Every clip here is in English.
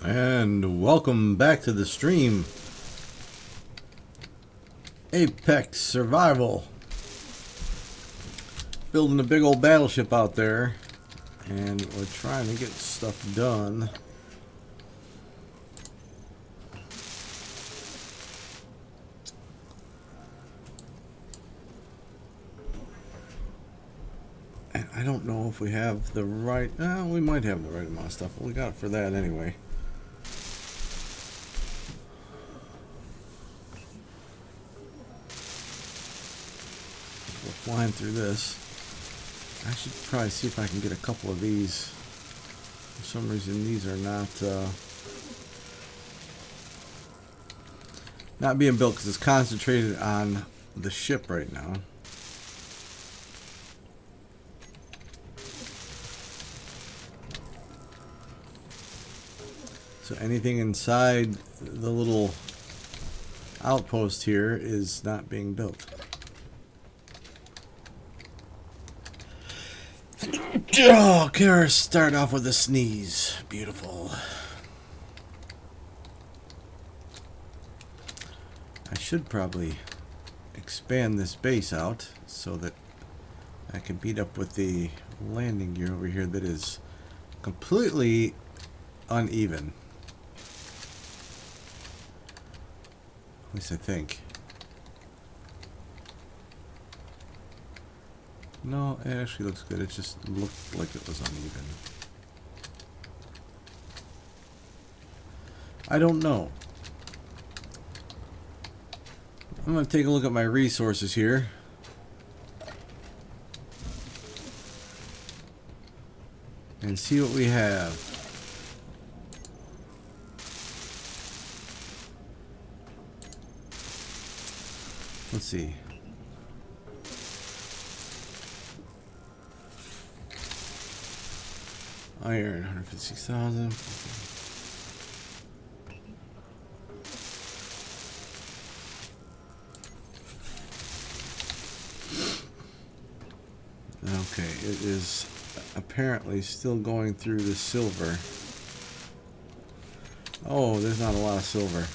And welcome back to the stream. Apex Survival. Building a big old battleship out there. And we're trying to get stuff done. And I don't know if we have the right... we might have the right amount of stuff. But we got it for that anyway. Flying through this. I should probably see if I can get a couple of these. For some reason these are not being built because it's concentrated on the ship right now. So anything inside the little outpost here is not being built. Oh, Kara, start off with a sneeze. Beautiful. I should probably expand this base out so that I can beat up with the landing gear over here that is completely uneven. At least I think. No, it actually looks good. It just looked like it was uneven. I don't know. I'm going to take a look at my resources here. And see what we have. Let's see. Iron, 156,000. Okay, it is apparently still going through the silver. Oh, there's not a lot of silver.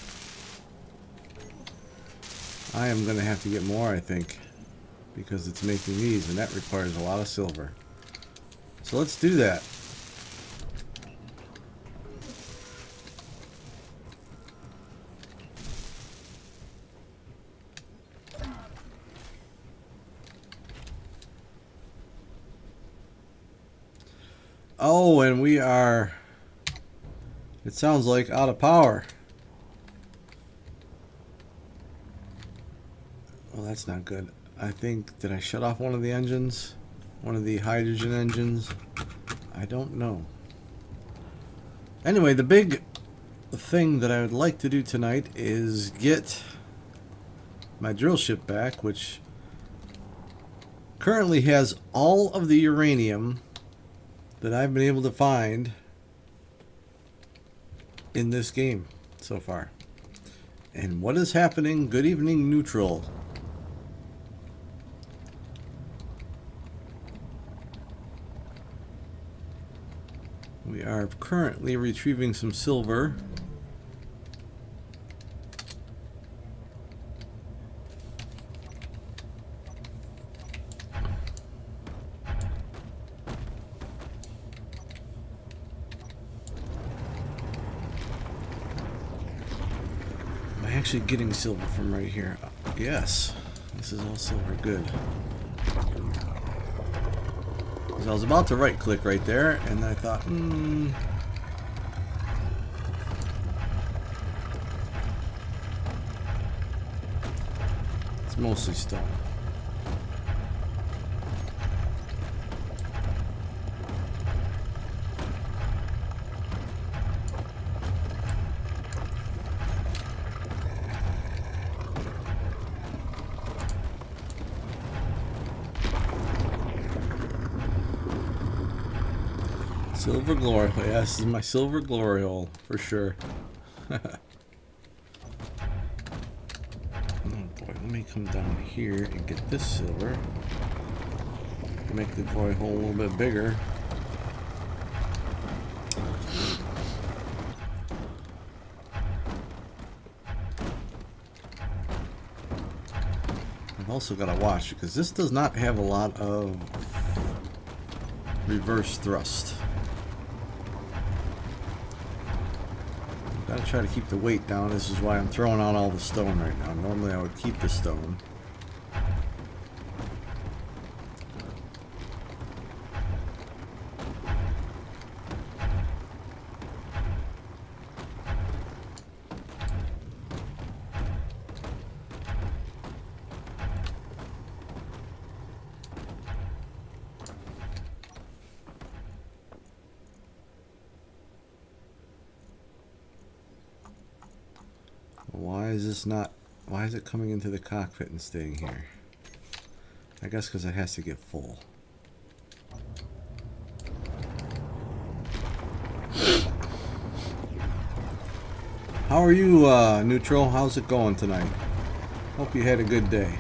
I am going to have to get more, I think, because it's making these, and that requires a lot of silver. So let's do that. Oh, and we are, it sounds like, out of power. Well, that's not good. I think, did I shut off one of the engines? One of the hydrogen engines? I don't know. Anyway, the big thing that I would like to do tonight is get my drill ship back, which currently has all of the uranium that I've been able to find in this game so far. And what is happening? Good evening, neutral. We are currently retrieving some silver. Actually getting silver from right here. Yes, this is all silver. Good. Because I was about to right click right there and I thought, it's mostly stone. Silver glory hole. Yeah, this is my silver glory hole for sure. Oh boy, let me come down here and get this silver. Make the glory hole a little bit bigger. also got to watch because this does not have a lot of reverse thrust. Got to try to keep the weight down. This is why I'm throwing out all the stone right now. Normally I would keep the stone. Why is it coming into the cockpit and staying here? I guess because it has to get full. How are you, Neutral? How's it going tonight? Hope you had a good day.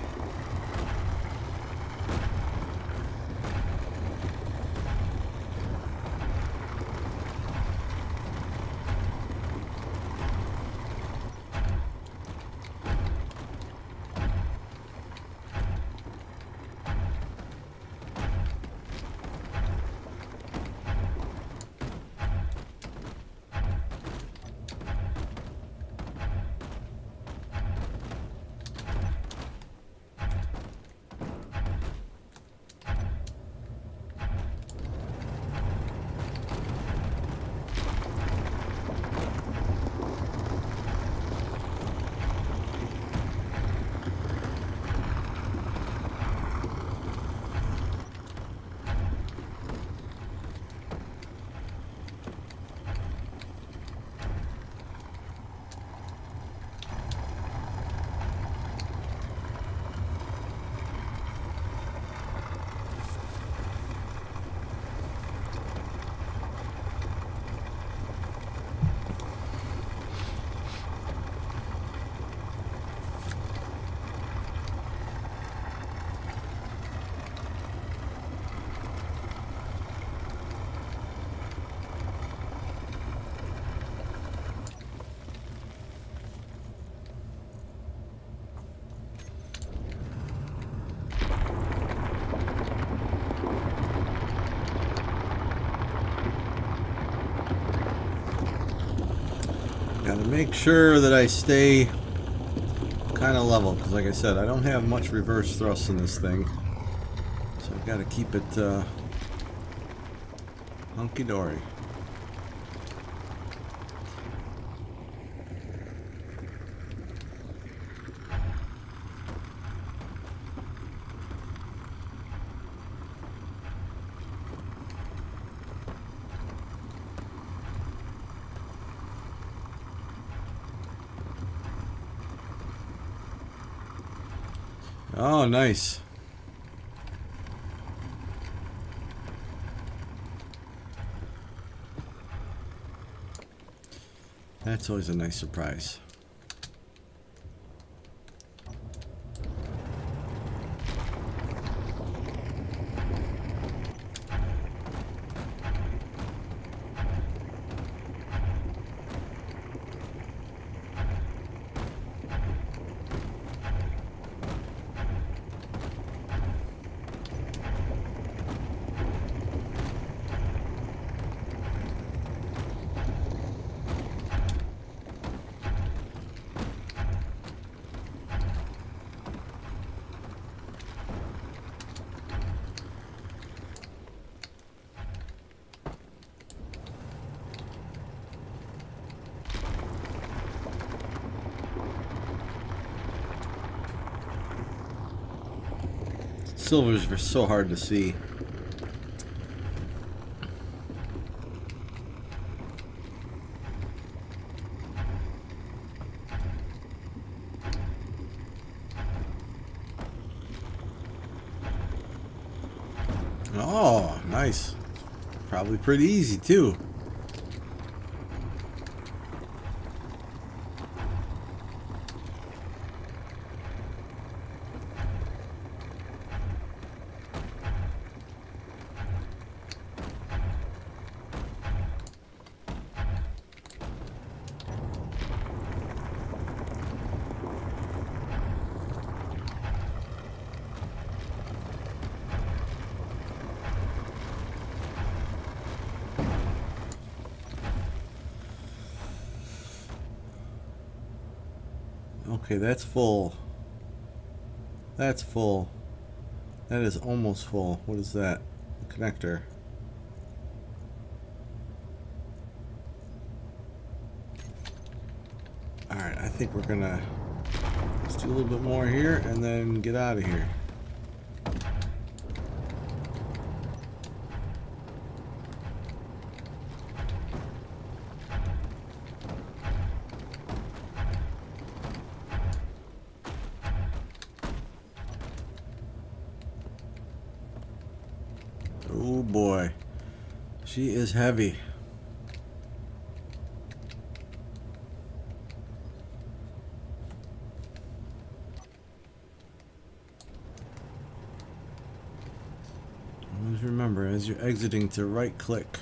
Gotta make sure that I stay kind of level, because like I said, I don't have much reverse thrust in this thing. So I've got to keep it hunky-dory. Oh, nice. That's always a nice surprise. Silvers are so hard to see. Oh, nice. Probably pretty easy too. Okay, that's full. That's full. That is almost full. What is that? A connector. Alright, I think we're gonna let's do a little bit more here and then get out of here. Oh boy. She is heavy. Always remember, as you're exiting, to right click.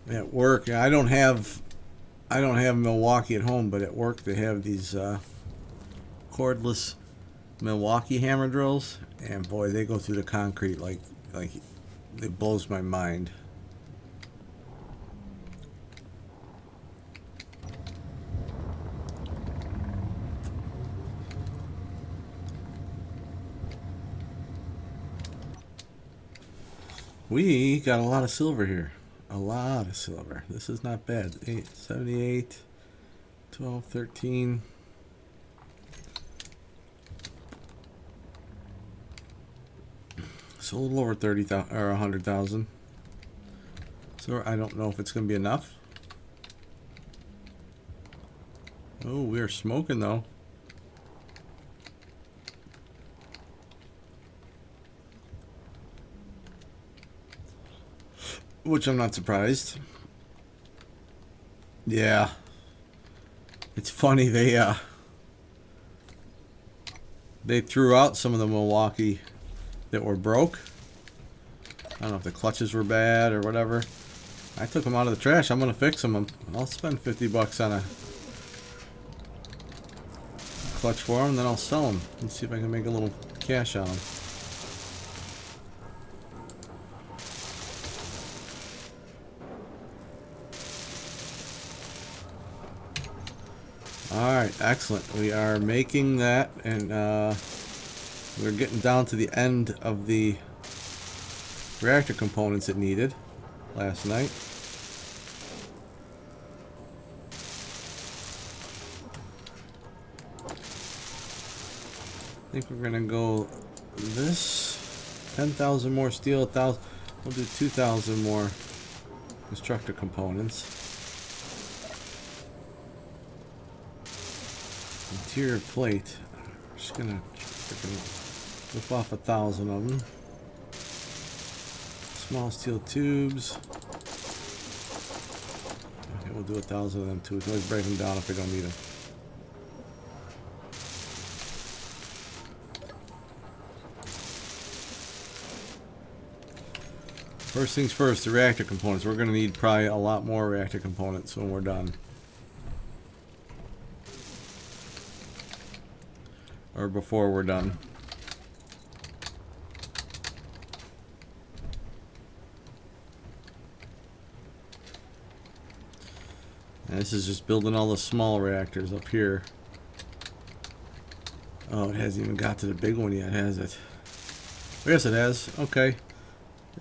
At work, I don't have Milwaukee at home, but at work they have these cordless Milwaukee hammer drills, and boy, they go through the concrete like it blows my mind. We got a lot of silver here. A lot of silver. This is not bad. 878, 12, 13. So a little over 30,000 or 100,000. So I don't know if it's going to be enough. Oh, we are smoking though. Which I'm not surprised. Yeah. It's funny, they threw out some of the Milwaukee that were broke. I don't know if the clutches were bad or whatever. I took them out of the trash. I'm gonna fix them. I'll spend $50 on a clutch for them, then I'll sell them and see if I can make a little cash on them. Alright, excellent. We are making that, and we're getting down to the end of the reactor components it needed last night. I think we're gonna go this 10,000 more steel, 1,000. We'll do 2,000 more constructor components. Interior plate. We're just gonna whip off 1,000 of them. Small steel tubes. Okay, we'll do 1,000 of them too. We can always break them down if we don't need them. First things first, the reactor components. We're going to need probably a lot more reactor components when we're done. Or before we're done. And this is just building all the small reactors up here. Oh, it hasn't even got to the big one yet, has it? Yes, it has. Okay.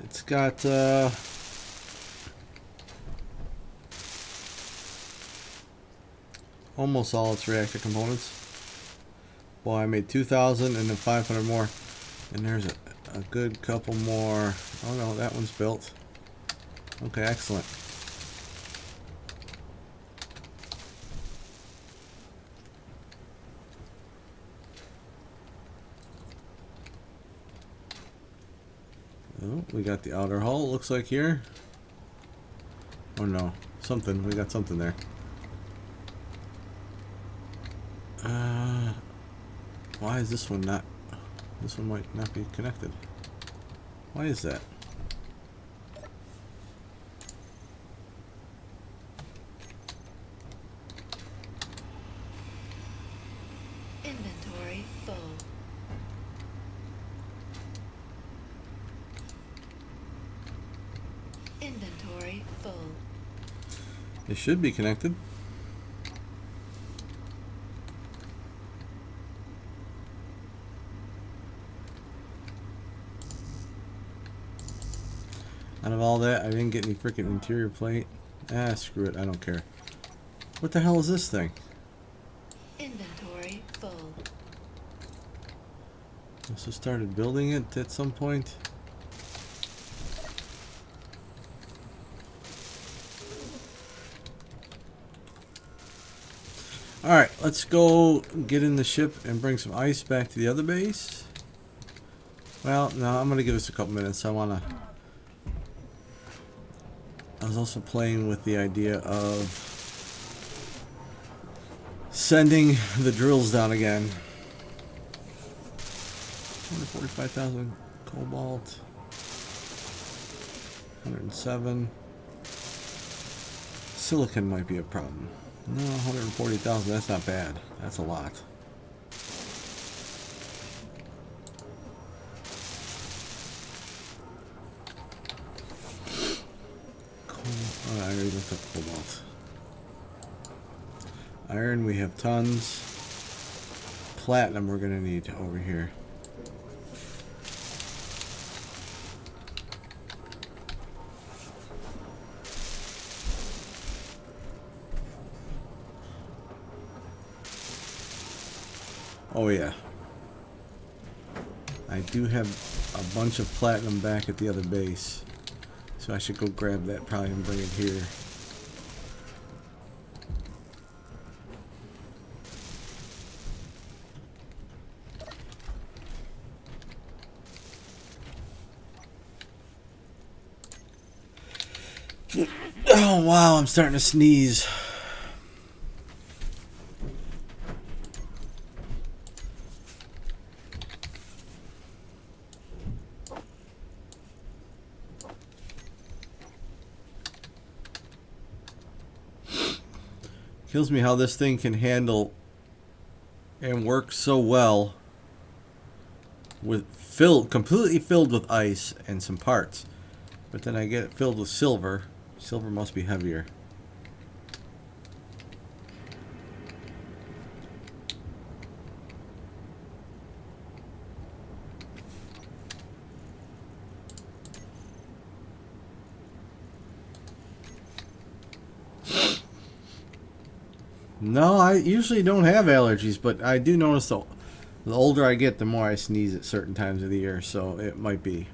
It's got almost all its reactor components. Well, I made 2,000 and then 500 more. And there's a good couple more. Oh no, that one's built. Okay, excellent. Oh, we got the outer hull, it looks like here. Oh no, something. We got something there. Why is this one not? This one might not be connected. Why is that? Inventory full. Inventory full. It should be connected. Out of all that, I didn't get any freaking interior plate. Ah, screw it. I don't care. What the hell is this thing? Inventory full. Must have started building it at some point. Alright, let's go get in the ship and bring some ice back to the other base. Well, no, I'm going to give us a couple minutes. I was also playing with the idea of sending the drills down again. 145,000 cobalt. 107. Silicon might be a problem. No, 140,000, that's not bad. That's a lot. Oh, I already looked up cobalt. Iron, we have tons. Platinum we're going to need over here. Oh yeah. I do have a bunch of platinum back at the other base. So I should go grab that probably and bring it here. Oh wow, I'm starting to sneeze. Kills me how this thing can handle and work so well with completely filled with ice and some parts. But then I get it filled with silver. Silver must be heavier. No, I usually don't have allergies, but I do notice the older I get, the more I sneeze at certain times of the year, so it might be.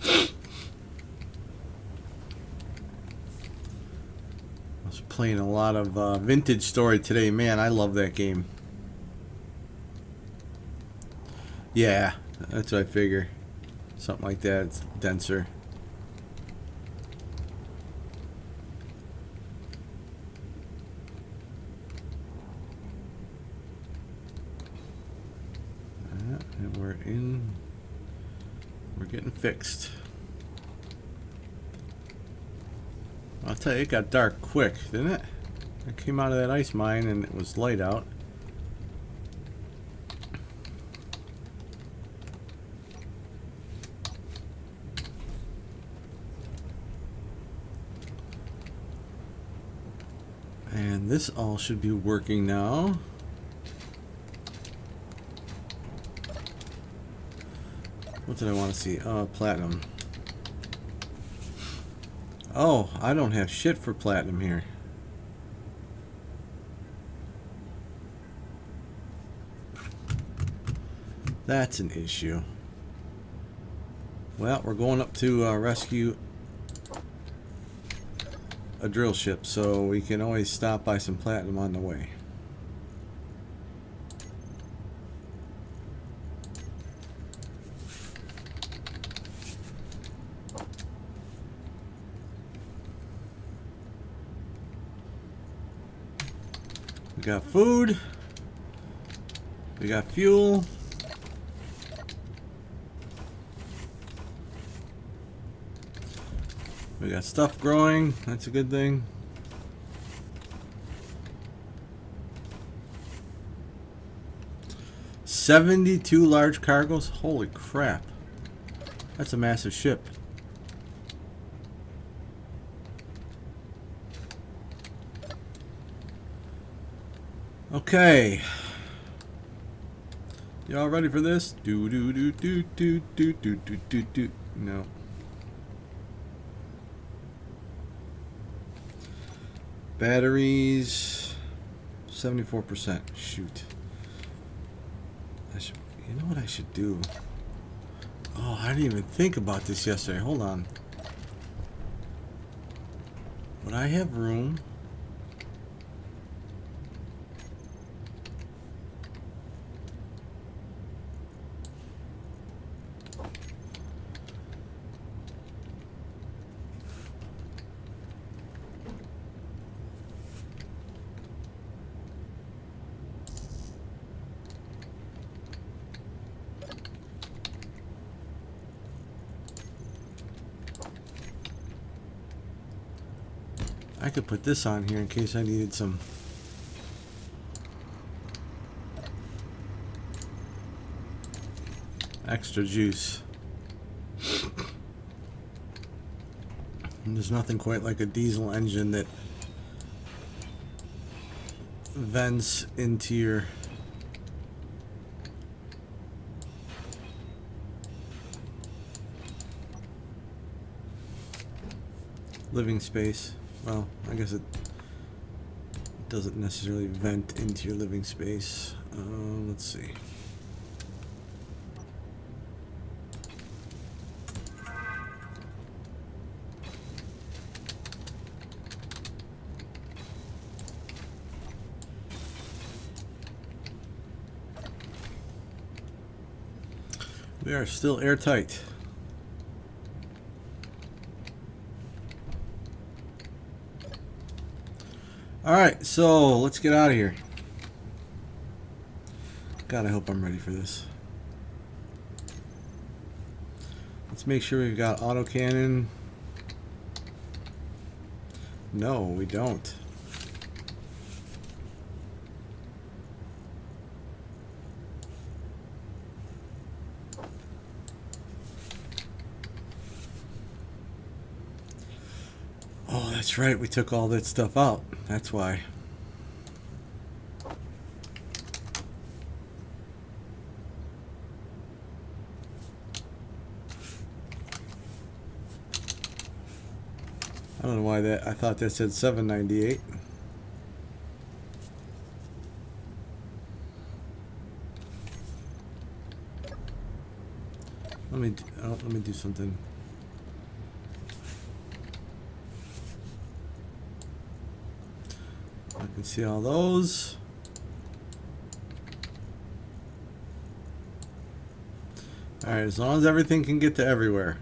I was playing a lot of Vintage Story today. Man, I love that game. Yeah, that's what I figure. Something like that. It's denser. And we're getting fixed. I'll tell you, it got dark quick, didn't it? I came out of that ice mine and it was light out. And this all should be working now. What did I want to see? Platinum. Oh, I don't have shit for platinum here. That's an issue. Well, we're going up to rescue a drill ship, so we can always stop by some platinum on the way. We got food. We got fuel. We got stuff growing. That's a good thing. $72 large cargoes. Holy crap. That's a massive ship. Okay. Y'all ready for this? Do do do do do do do do do do. No. Batteries 74%. Shoot. You know what I should do? Oh, I didn't even think about this yesterday. Hold on. Would I have room? I could put this on here in case I needed some extra juice. And there's nothing quite like a diesel engine that vents into your living space. Well, I guess it doesn't necessarily vent into your living space. Let's see. We are still airtight. Alright, so let's get out of here. God, I hope I'm ready for this. Let's make sure we've got autocannon. No, we don't. Oh, that's right. We took all that stuff out. That's why. I don't know why that. I thought that said 798. Let me do something. I can see all those. Alright, as long as everything can get to everywhere.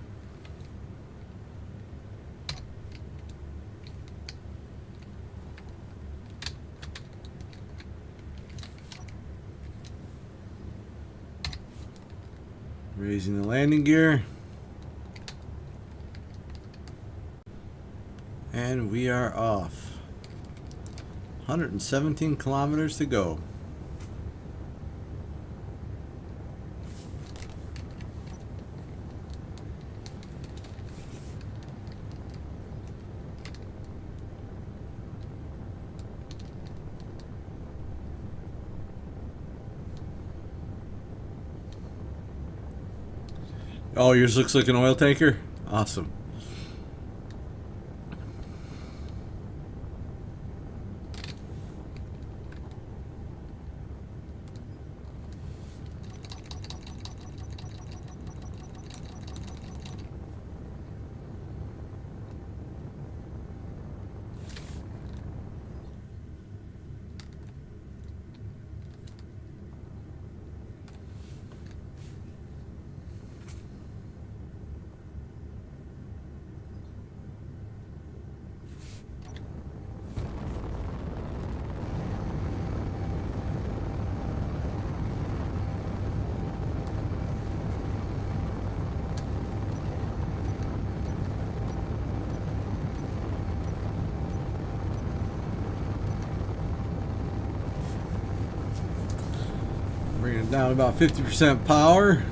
Raising the landing gear. And we are off. 117 kilometers to go. Oh, yours looks like an oil tanker? Awesome. Bring it down to about 50% power.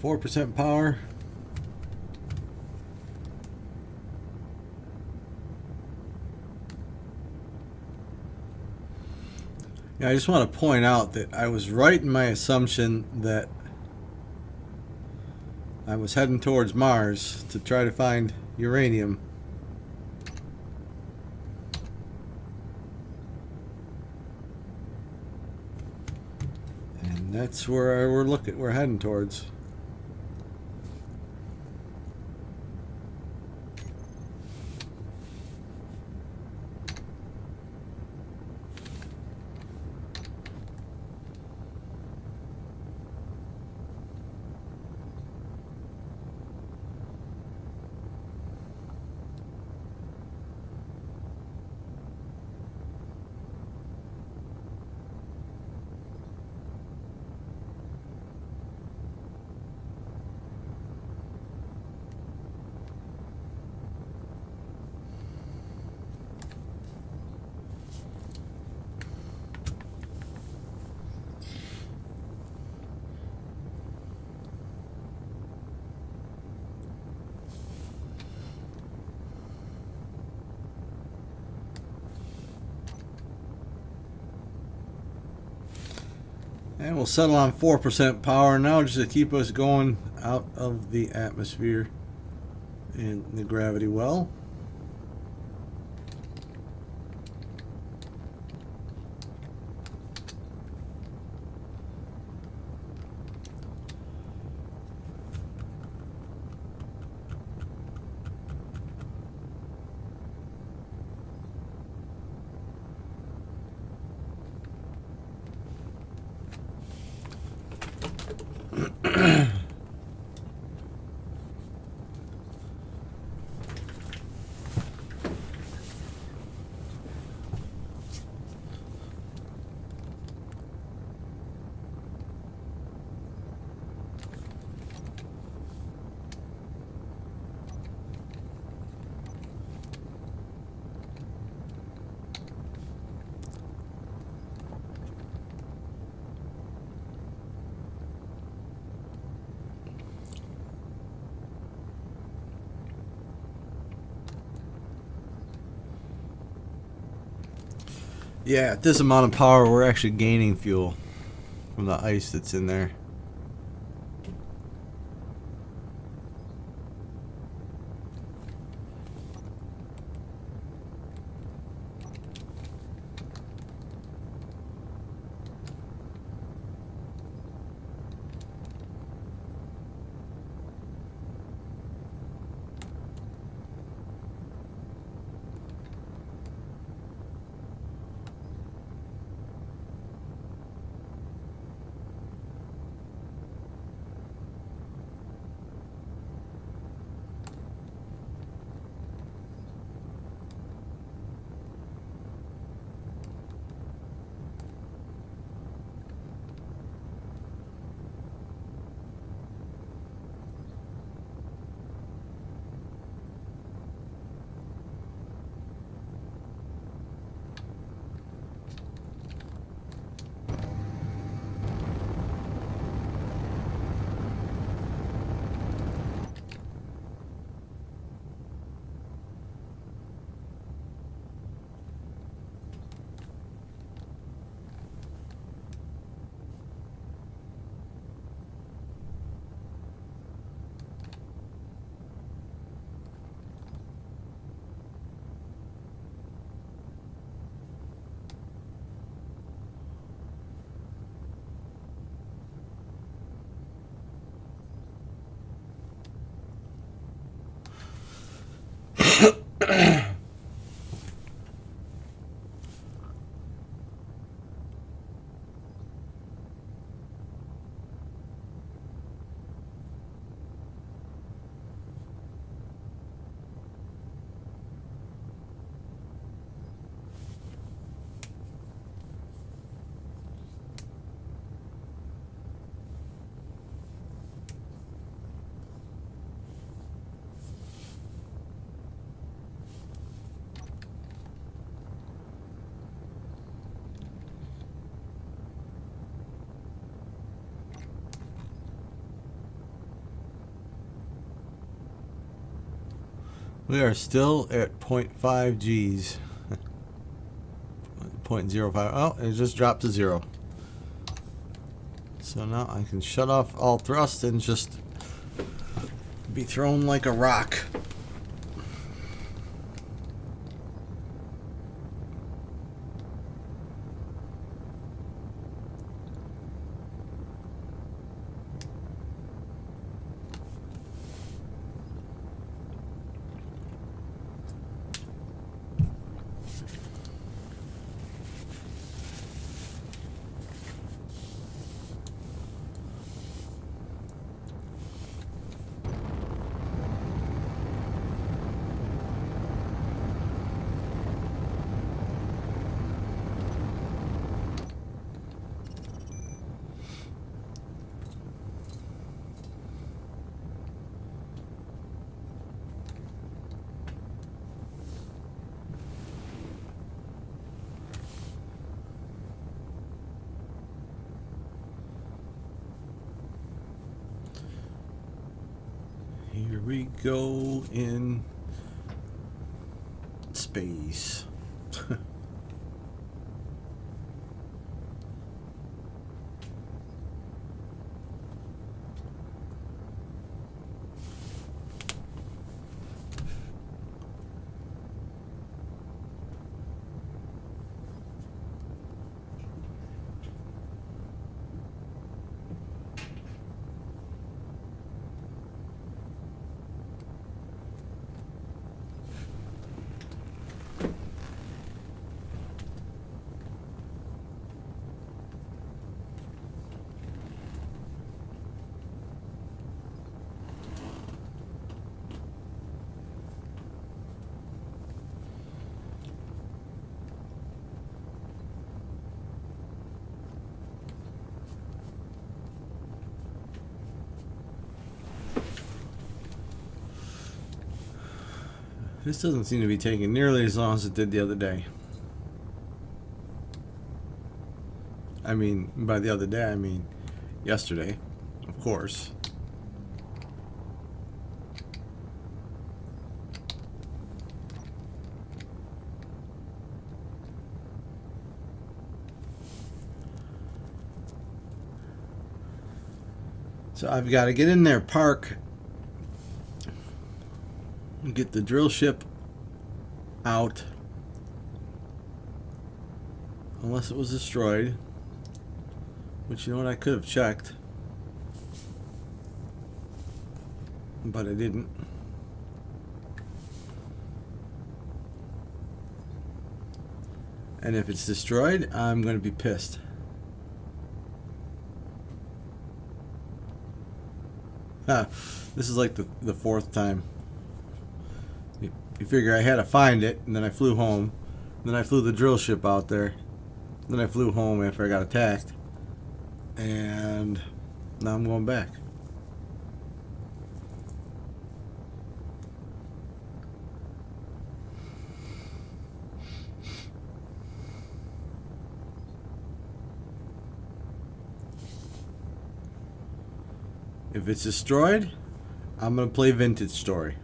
.4% power. Yeah, I just want to point out that I was right in my assumption that I was heading towards Mars to try to find uranium. And that's where we're heading towards. And we'll settle on 4% power now just to keep us going out of the atmosphere and the gravity well. Yeah, at this amount of power, we're actually gaining fuel from the ice that's in there. We are still at 0.5 Gs. 0.05. Oh, it just dropped to 0. So now I can shut off all thrust and just be thrown like a rock. Here we go in space. This doesn't seem to be taking nearly as long as it did the other day. I mean, by the other day, I mean yesterday, of course. So I've got to get in there, park, and get the drill ship out, unless it was destroyed, which, you know what, I could have checked, but I didn't. And if it's destroyed, I'm going to be pissed. This is like the fourth time. You figure I had to find it, and then I flew home. Then I flew the drill ship out there. Then I flew home after I got attacked. And now I'm going back. If it's destroyed, I'm going to play Vintage Story.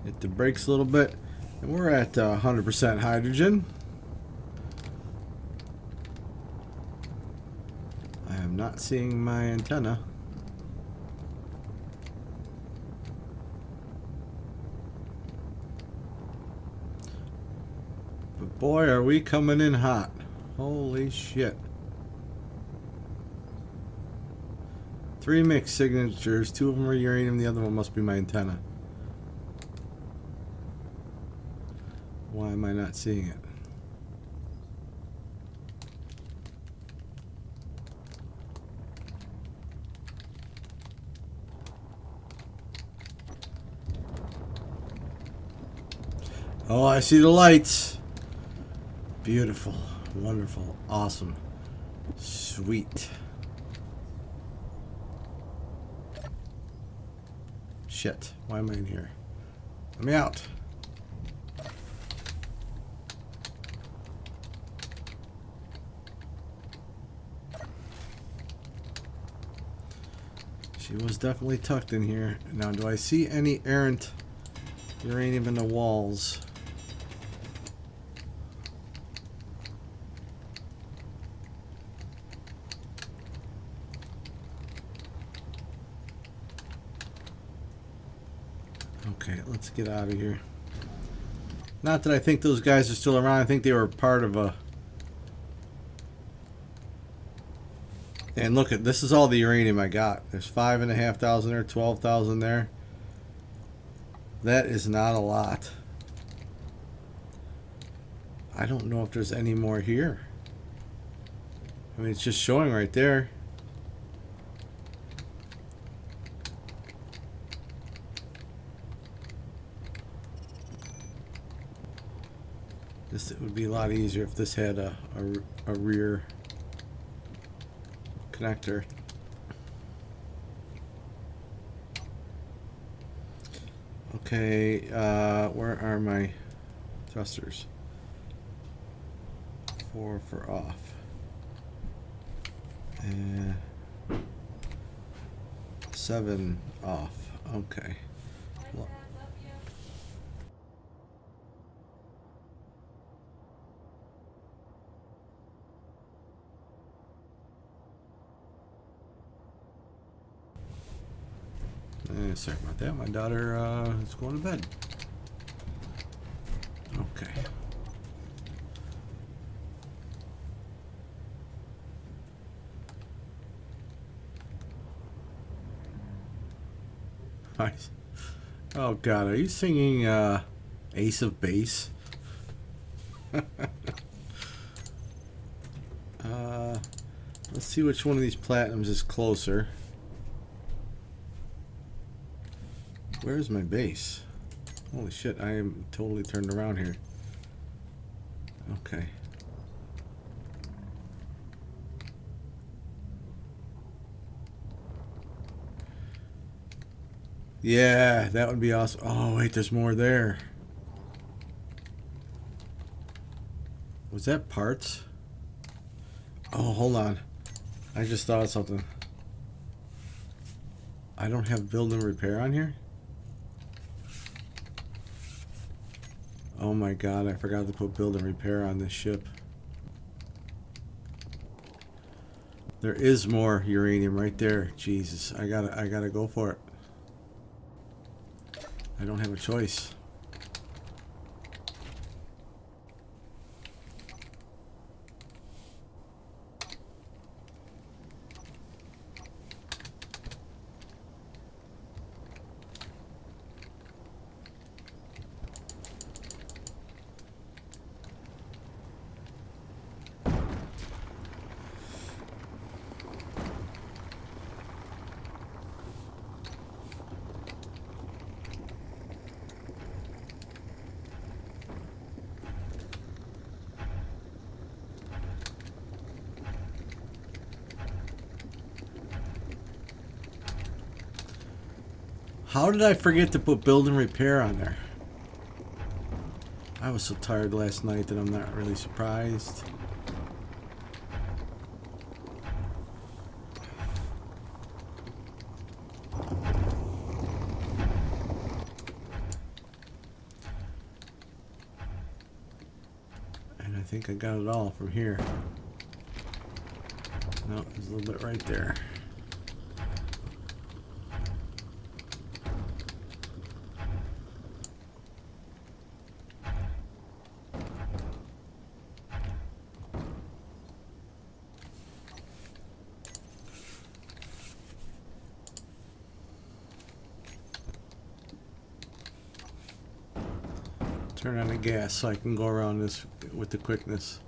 Hit the brakes a little bit, and we're at 100% hydrogen. I am not seeing my antenna. But boy, are we coming in hot. Holy shit. 3 mixed signatures, 2 of them are uranium, the other one must be my antenna. Why am I not seeing it? Oh, I see the lights. Beautiful, wonderful, awesome, sweet. Shit, why am I in here? Let me out. She was definitely tucked in here. Now, do I see any errant uranium in the walls? Okay, let's get out of here. Not that I think those guys are still around. I think they were part of a... And look at this, is all the uranium I got. There's 5,500 there, 12,000 there. That is not a lot. I don't know if there's any more here. I mean, it's just showing right there. This, it would be a lot easier if this had a rear connector. Okay, where are my thrusters? 4 for off. And 7 off. Okay. Well, sorry about that. My daughter is going to bed. Okay. Nice. Oh God, are you singing Ace of Base? Let's see which one of these platinums is closer. Where's my base? Holy shit, I am totally turned around here. Okay. Yeah, that would be awesome. Oh, wait, there's more there. Was that parts? Oh, hold on. I just thought of something. I don't have build and repair on here? Oh my God, I forgot to put build and repair on this ship. There is more uranium right there. Jesus, I gotta go for it. I don't have a choice. How did I forget to put build and repair on there? I was so tired last night that I'm not really surprised. And I think I got it all from here. No, there's a little bit right there. Turn on the gas so I can go around this with the quickness.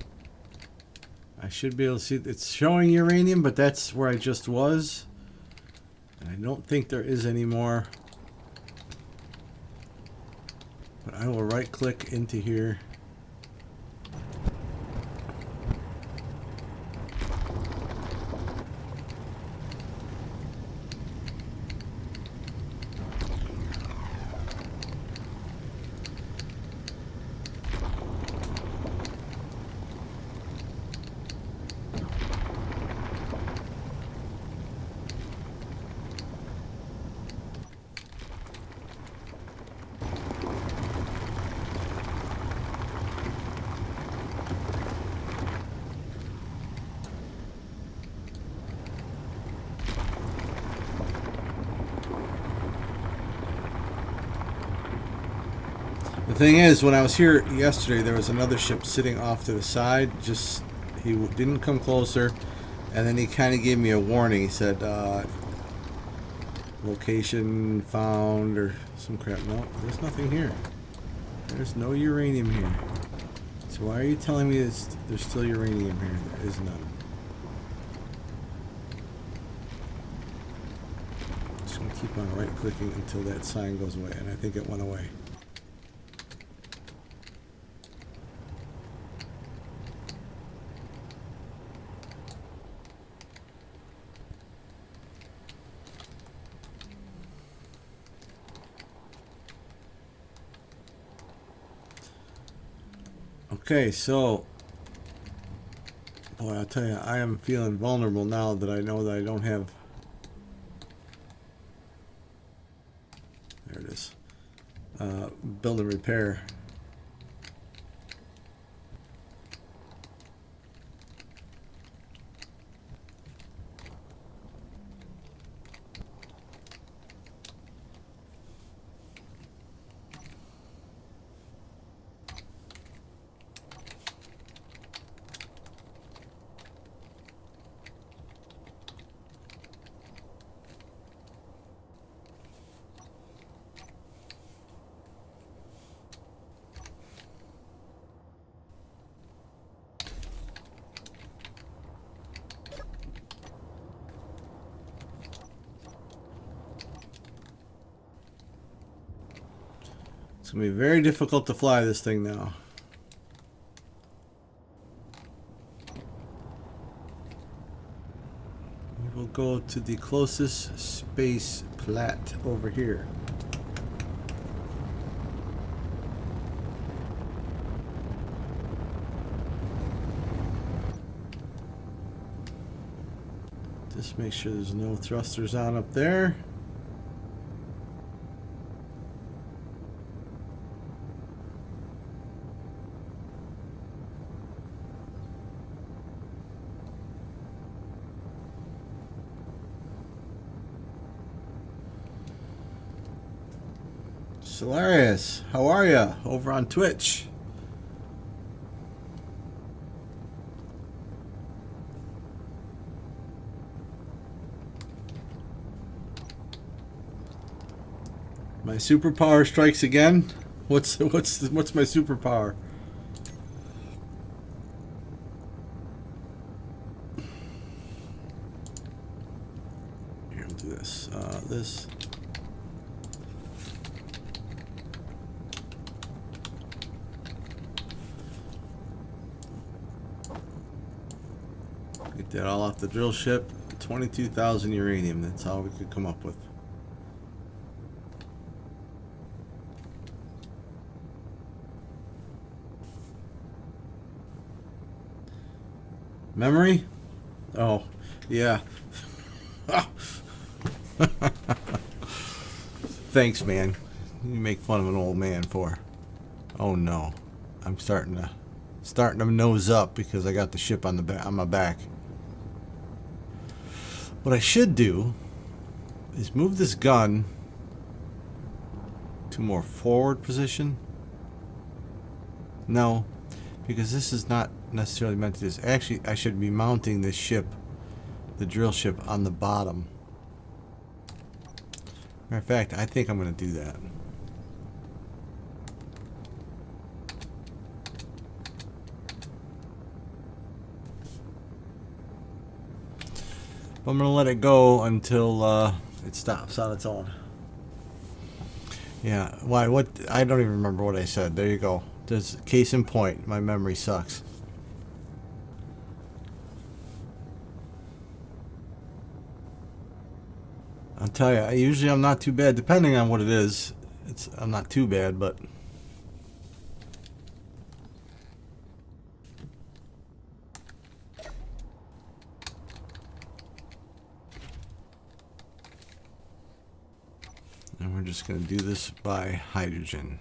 I should be able to see, it's showing uranium, but that's where I just was. And I don't think there is any more. But I will right click into here. The thing is, when I was here yesterday, there was another ship sitting off to the side. Just he didn't come closer, and then he kind of gave me a warning. He said, "Location found" or some crap. No, there's nothing here. There's no uranium here. So why are you telling me there's still uranium here? There is none. Just gonna keep on right-clicking until that sign goes away, and I think it went away. Okay, so, boy, I'll tell you, I am feeling vulnerable now that I know that I don't have, there it is, build and repair. It's going to be very difficult to fly this thing now. We will go to the closest space plat over here. Just make sure there's no thrusters on up there. Solarius, how are ya? Over on Twitch. My superpower strikes again. What's my superpower? Here, we'll do this. This. Get that all off the drill ship. 22,000 uranium. That's all we could come up with. Memory? Oh, yeah. Thanks, man. You make fun of an old man for. Oh no, I'm starting to nose up because I got the ship on my back. What I should do is move this gun to more forward position. No, because this is not necessarily meant to do this. Actually, I should be mounting this ship, the drill ship, on the bottom. Matter of fact, I think I'm going to do that. I'm going to let it go until it stops on its own. Yeah, why? What? I don't even remember what I said. There you go. There's case in point. My memory sucks. I'll tell you, usually I'm not too bad, depending on what it is. I'm not too bad, but and we're just going to do this by hydrogen.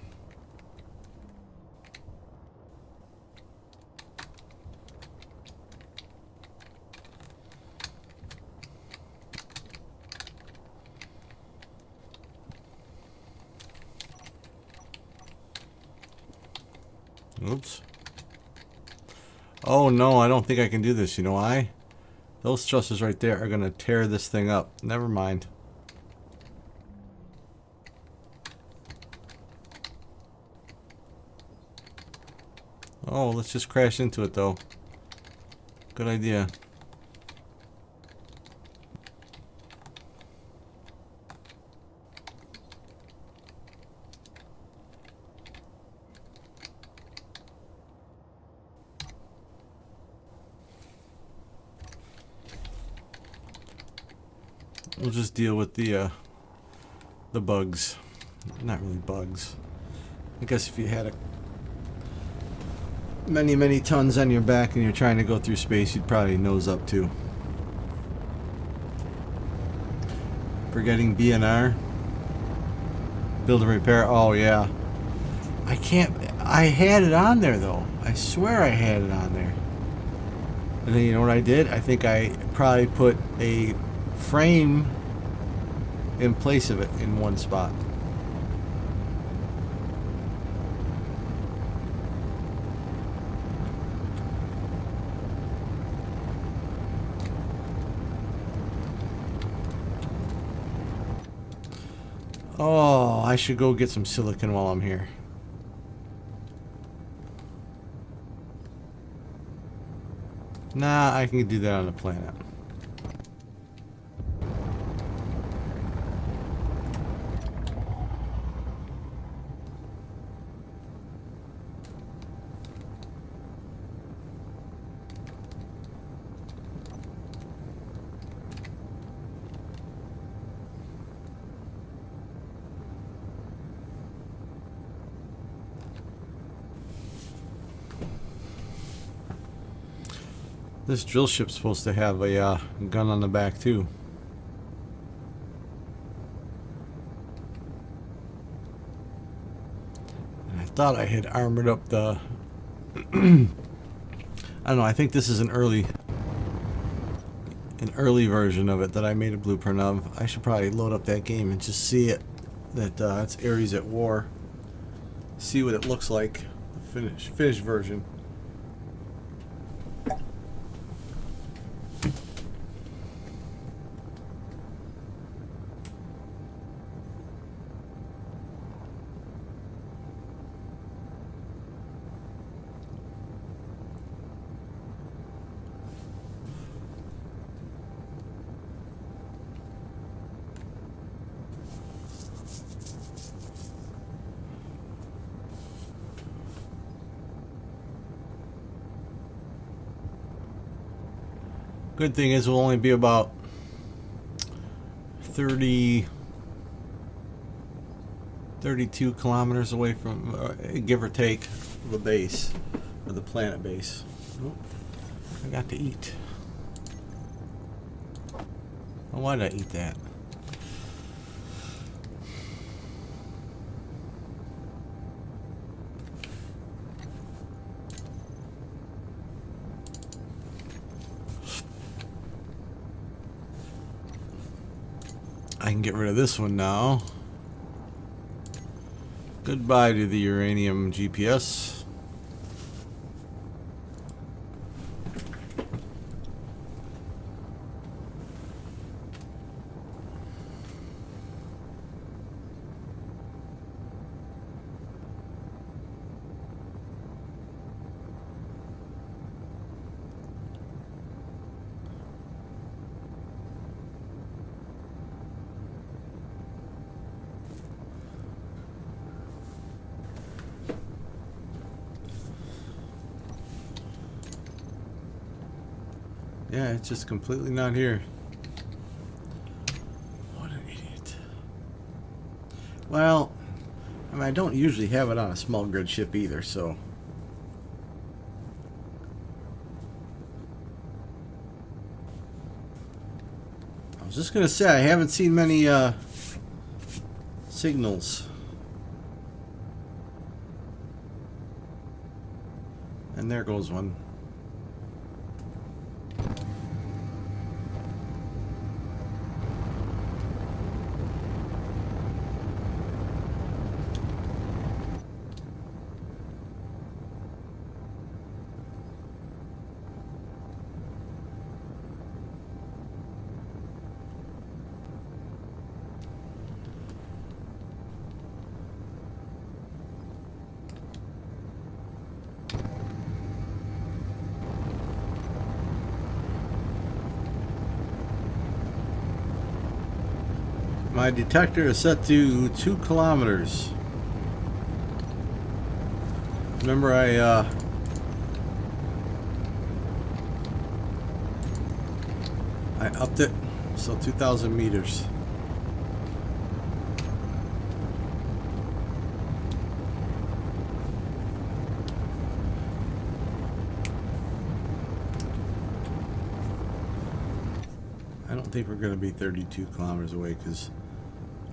Oops. Oh no, I don't think I can do this. You know why? Those trusses right there are going to tear this thing up. Never mind. Oh, let's just crash into it though. Good idea. We'll just deal with the bugs. Not really bugs. I guess if you had many tons on your back and you're trying to go through space, you'd probably nose up too. Forgetting BNR. Build and repair. Oh yeah. I can't. I had it on there though. I swear I had it on there. And then you know what I did? I think I probably put a frame in place of it in one spot. Oh, I should go get some silicon while I'm here. Nah, I can do that on the planet. This drill ship's supposed to have a gun on the back too. And I thought I had armored up the I don't know, I think this is an early version of it that I made a blueprint of. I should probably load up that game and just see it. That it's Ares at War. See what it looks like. The finished version. Good thing is we'll only be about 32 kilometers away from, give or take, the base, or the planet base. Oh, I got to eat. Well, why did I eat that? I can get rid of this one now. Goodbye to the uranium GPS. Yeah, it's just completely not here. What an idiot. Well, I mean, I don't usually have it on a small grid ship either, so. I was just gonna say, I haven't seen many signals. And there goes one. My detector is set to 2 kilometers. Remember I upped it, so 2,000 meters. I don't think we're going to be 32 kilometers away because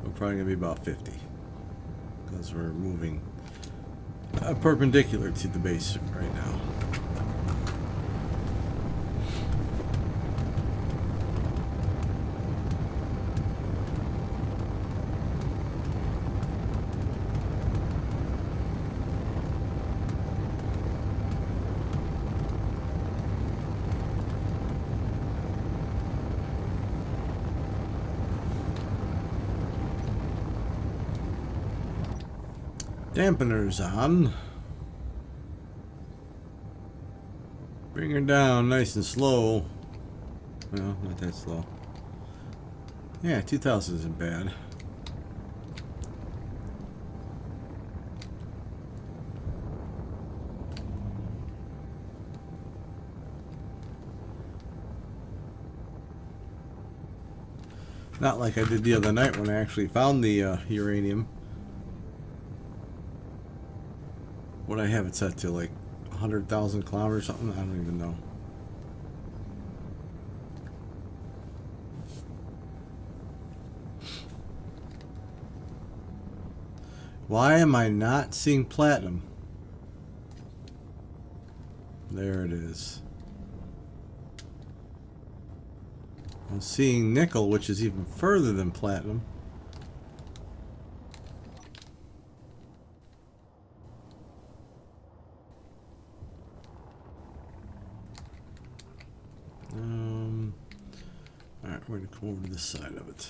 we're probably going to be about 50 because we're moving perpendicular to the base right now. Dampeners on. Bring her down nice and slow. Well, not that slow. Yeah, 2,000 isn't bad. Not like I did the other night when I actually found the uranium. What I have it set to, like 100,000 kilometers or something? I don't even know. Why am I not seeing platinum? There it is. I'm seeing nickel, which is even further than platinum. Alright, we're going to come over to this side of it.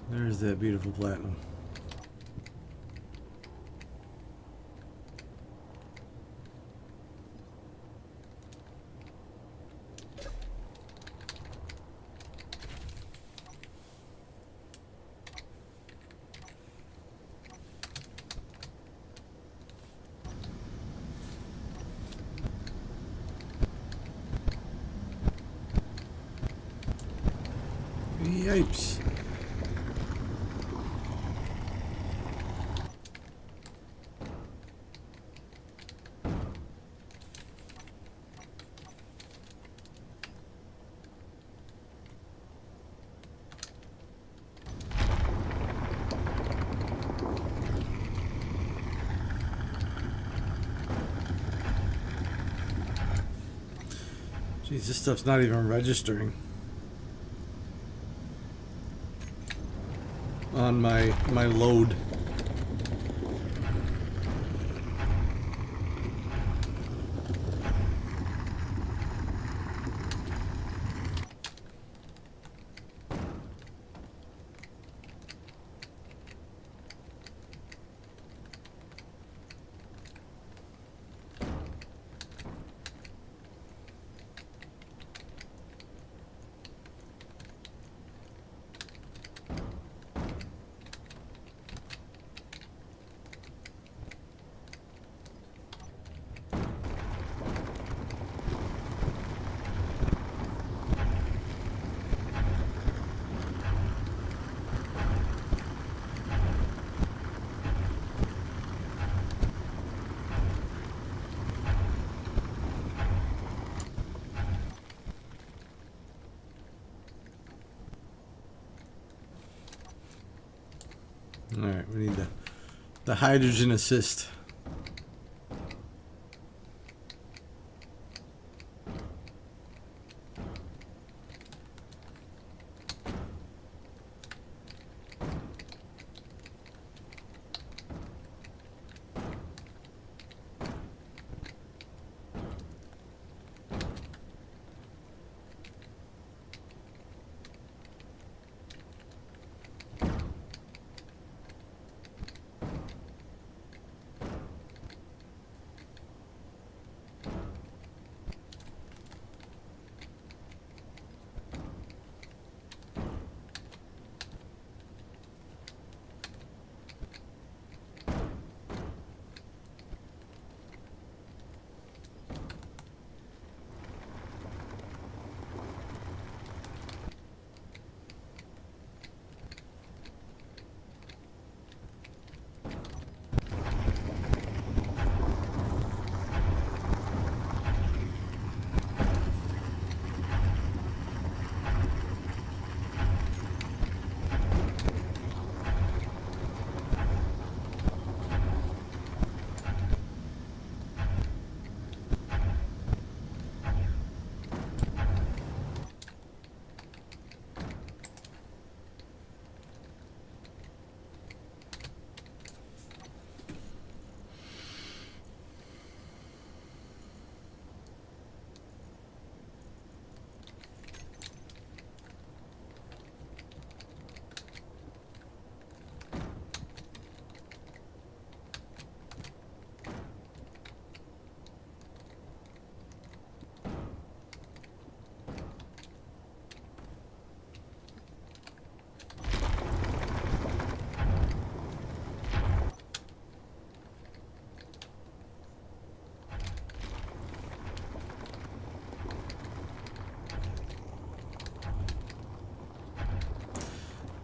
There's that beautiful platinum. Yipes. Jeez, this stuff's not even registering on my load. Alright, we need the hydrogen assist.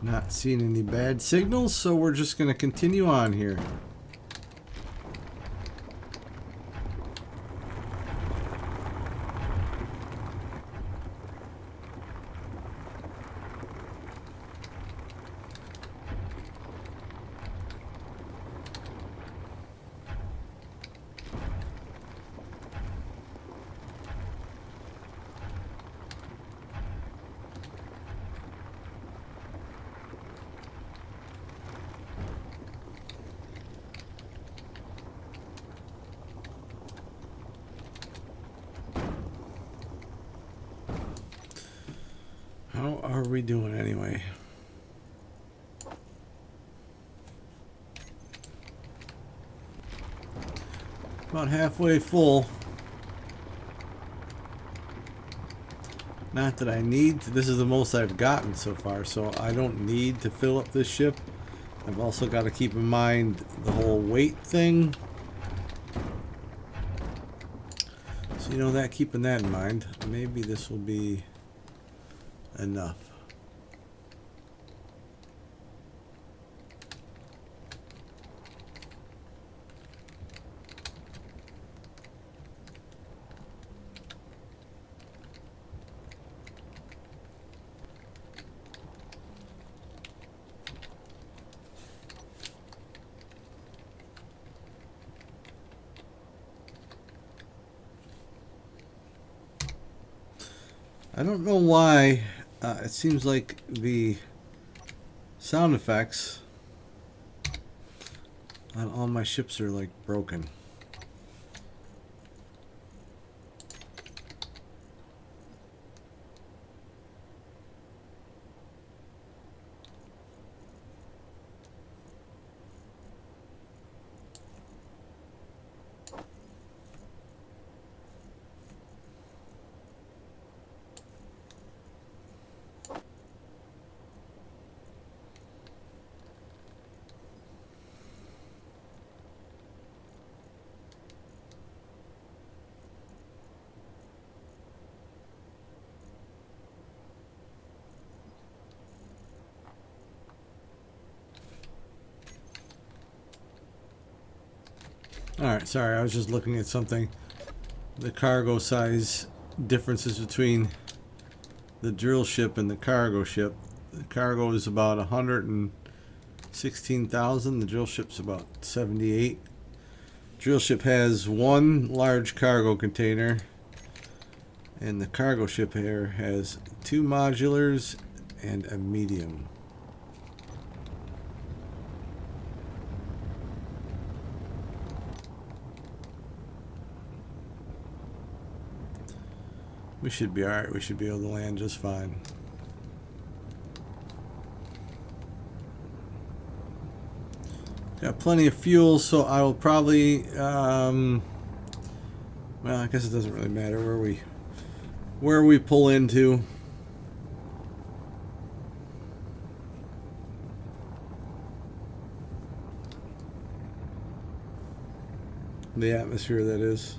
Not seeing any bad signals, so we're just going to continue on here. How are we doing anyway? About halfway full. Not that I need to, this is the most I've gotten so far, so I don't need to fill up this ship. I've also got to keep in mind the whole weight thing. So you know that, keeping that in mind, maybe this will be enough. I don't know why it seems like the sound effects on all my ships are like broken. Alright, sorry, I was just looking at something. The cargo size differences between the drill ship and the cargo ship. The cargo is about 116,000. The drill ship's about 78. Drill ship has one large cargo container, and the cargo ship here has two modulars and a medium. We should be alright. We should be able to land just fine. Got plenty of fuel, so I will probably, well, I guess it doesn't really matter where we pull into. The atmosphere, that is.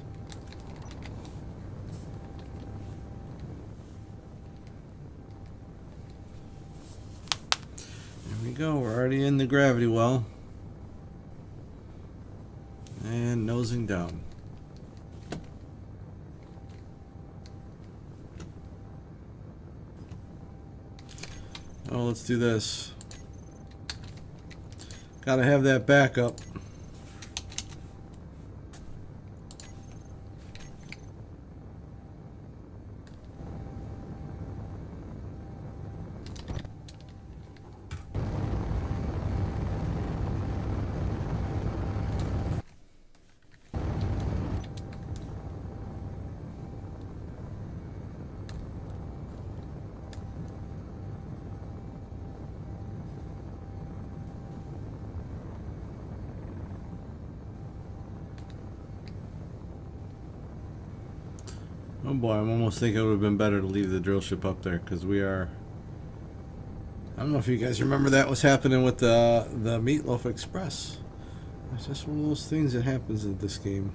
There we go. We're already in the gravity well. And nosing down. Oh, let's do this. Gotta have that backup. Oh boy, I'm almost thinking it would have been better to leave the drill ship up there, because we are... I don't know if you guys remember that was happening with the Meatloaf Express. It's just one of those things that happens in this game.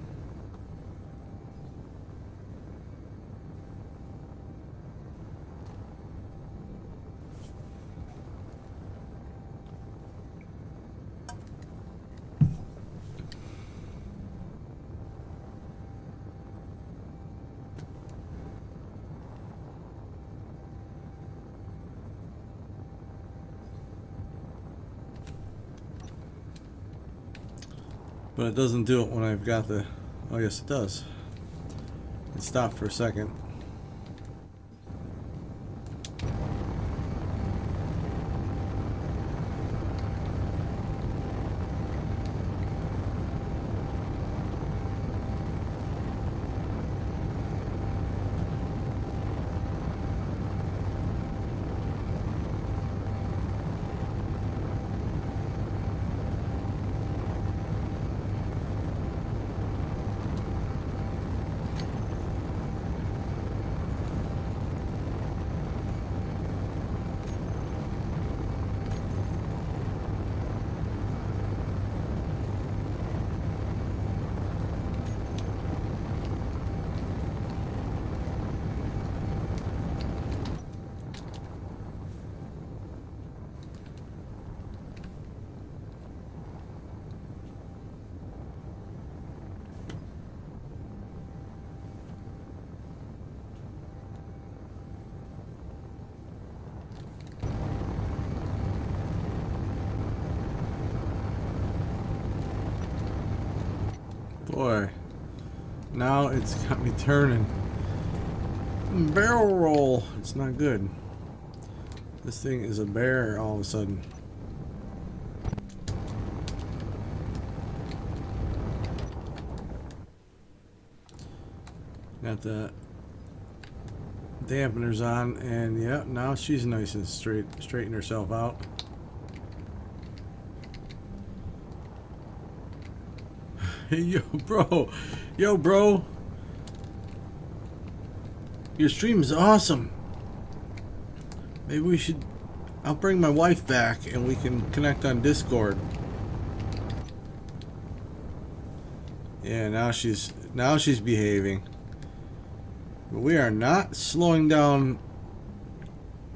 But it doesn't do it when I've got the... Oh, yes, it does. It stopped for a second. Boy, now it's got me turning. Barrel roll. It's not good. This thing is a bear all of a sudden. Got the dampeners on, and yeah, now she's nice and straighten herself out. Hey, yo, bro, your stream is awesome. Maybe we should. I'll bring my wife back, and we can connect on Discord. Yeah, now she's behaving. But we are not slowing down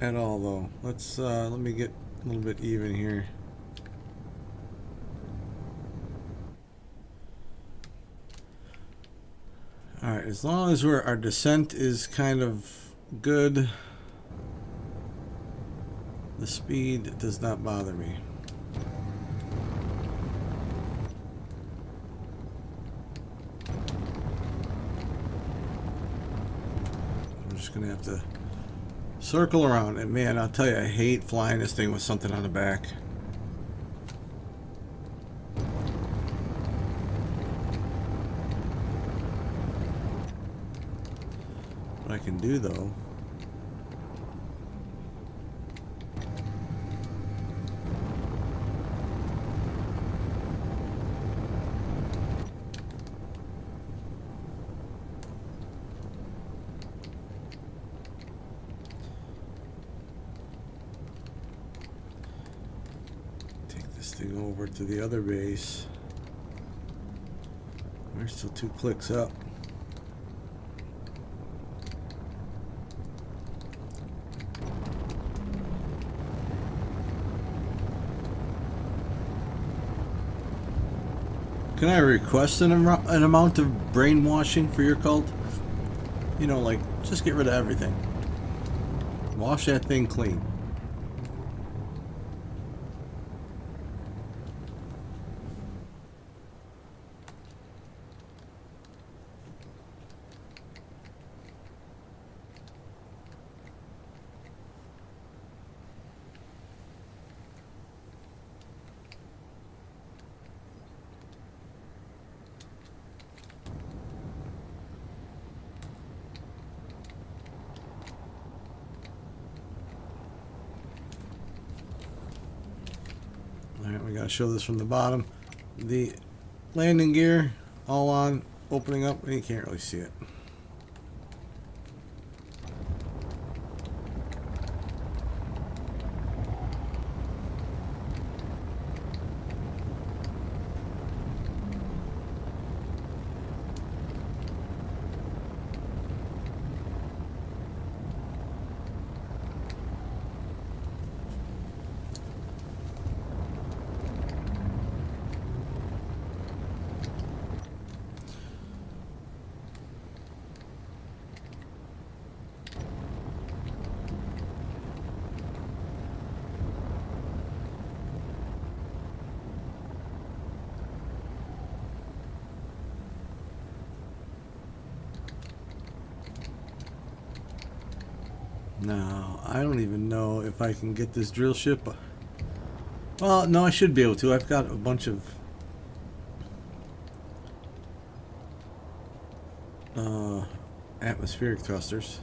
at all, though. Let's let me get a little bit even here. Alright, as long as our descent is kind of good, the speed does not bother me. I'm just gonna have to circle around, and man, I'll tell you, I hate flying this thing with something on the back. What I can do, though, take this thing over to the other base. We're still 2 clicks up. Can I request an amount of brainwashing for your cult? You know, like, just get rid of everything. Wash that thing clean. Alright, we gotta show this from the bottom. The landing gear all on, opening up, and you can't really see it. Now, I don't even know if I can get this drill ship. Well, no, I should be able to. I've got a bunch of atmospheric thrusters.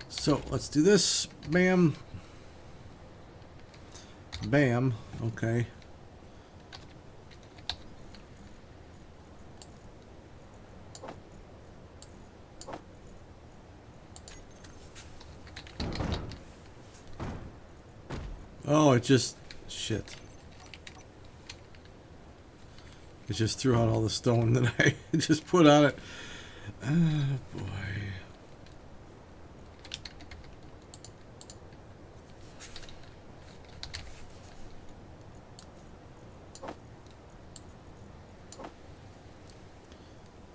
So let's do this. Bam. Bam. Okay. Oh, it just... shit. It just threw out all the stone that I just put on it. Oh, boy.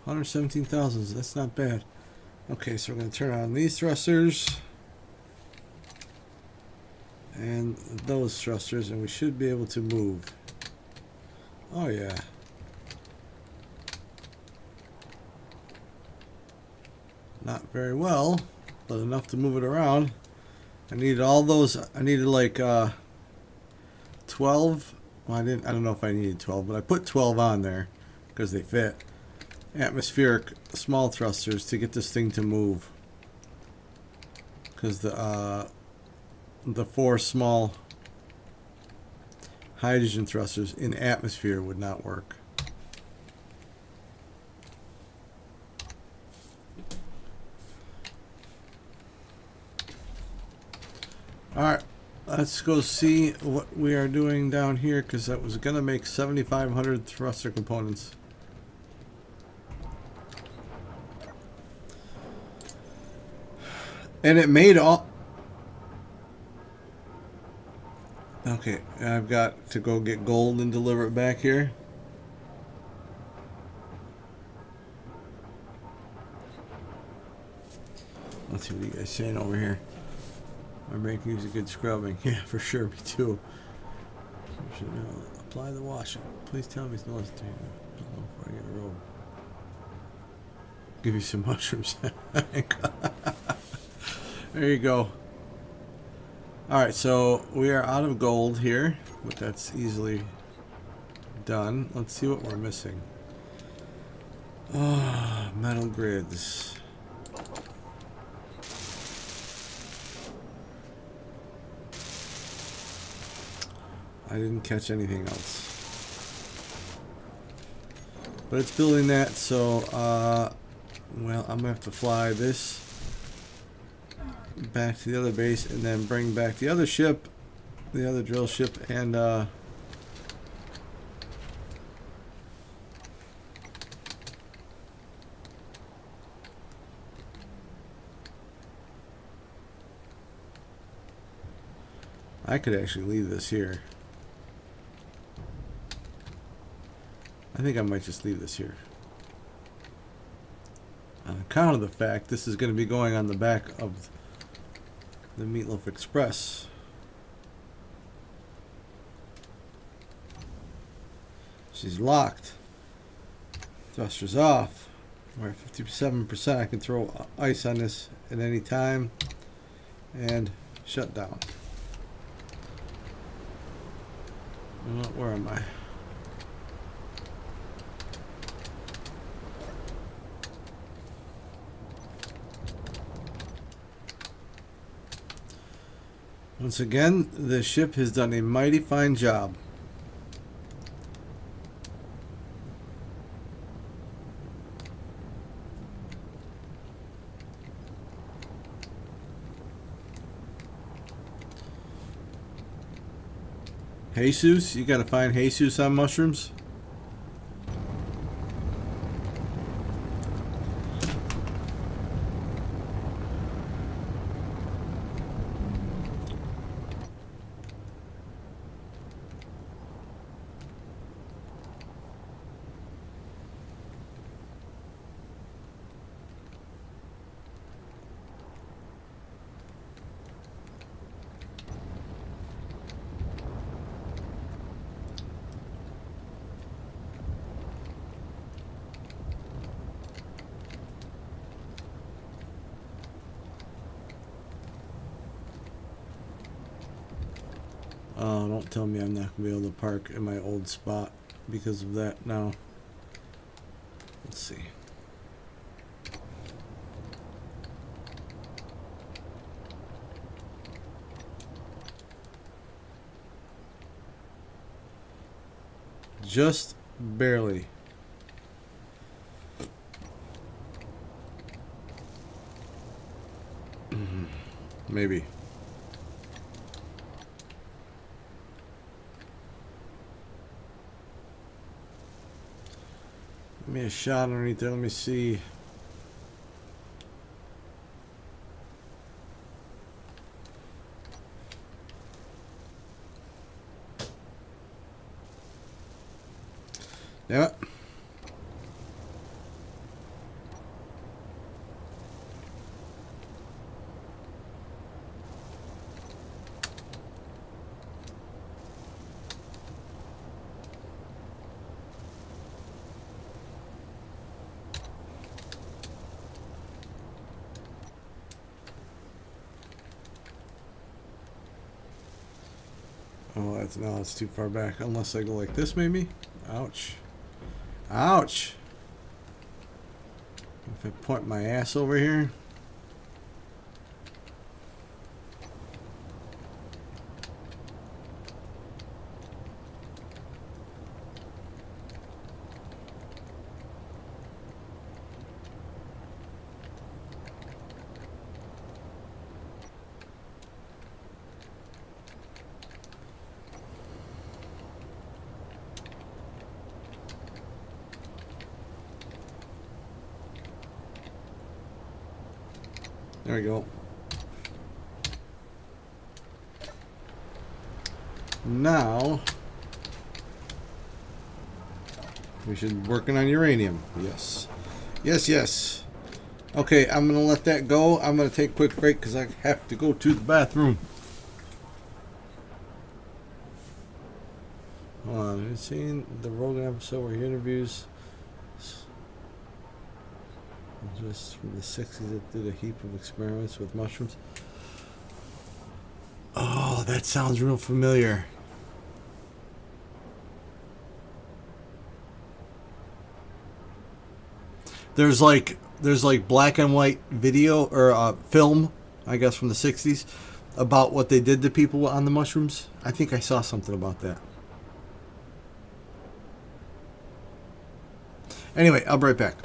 $117,000. That's not bad. Okay, so we're going to turn on these thrusters and those thrusters, and we should be able to move. Oh yeah. Not very well, but enough to move it around. I needed all those. I needed like 12. Well, I don't know if I needed 12, but I put 12 on there because they fit. Atmospheric small thrusters to get this thing to move. Because the 4 small hydrogen thrusters in atmosphere would not work. Alright, let's go see what we are doing down here, because that was going to make 7,500 thruster components. And it made all... Okay, I've got to go get gold and deliver it back here. Let's see what you guys saying over here. Our brain can use a good scrubbing. Yeah, for sure, me too. Should apply the washing. Please tell me it's not before I get a robe. Give you some mushrooms. There you go. Alright, so we are out of gold here, but that's easily done. Let's see what we're missing. Oh, metal grids. I didn't catch anything else. But it's building that, so, well, I'm going to have to fly this back to the other base and then bring back the other ship, the other drill ship, and, I could actually leave this here. I think I might just leave this here. On account of the fact this is going to be going on the back of the Meatloaf Express. She's locked. Thrusters off. We're at 57%. I can throw ice on this at any time. And shut down. Where am I? Once again, the ship has done a mighty fine job. Jesus, you gotta find Jesus on mushrooms. Oh, don't tell me I'm not going to be able to park in my old spot because of that now. Let's see. Just barely. Maybe. Give me a shot underneath there. Let me see. Damn it. Oh, that's no, it's too far back. Unless I go like this, maybe. Ouch. Ouch. If I point my ass over here. There we go. Now we should be working on uranium. Yes. Yes, yes. Okay, I'm going to let that go. I'm going to take a quick break because I have to go to the bathroom. Hold on. Have you seen the Rogan episode where he interviews just from the 60s that did a heap of experiments with mushrooms? Oh, that sounds real familiar. There's like black and white video or film, I guess, from the 60s about what they did to people on the mushrooms. I think I saw something about that. Anyway, I'll be right back.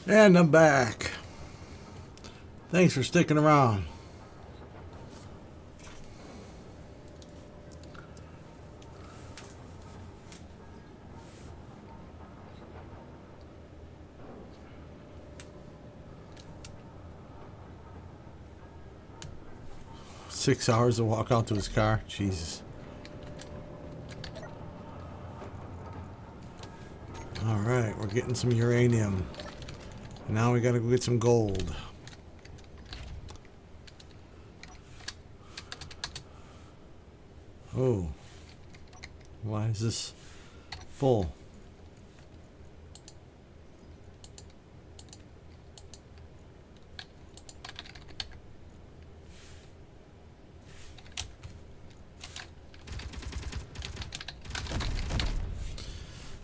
And I'm back. Thanks for sticking around. Six hours to walk out to his car. Jesus. Alright, we're getting some uranium. Now we gotta go get some gold. Oh. Why is this full?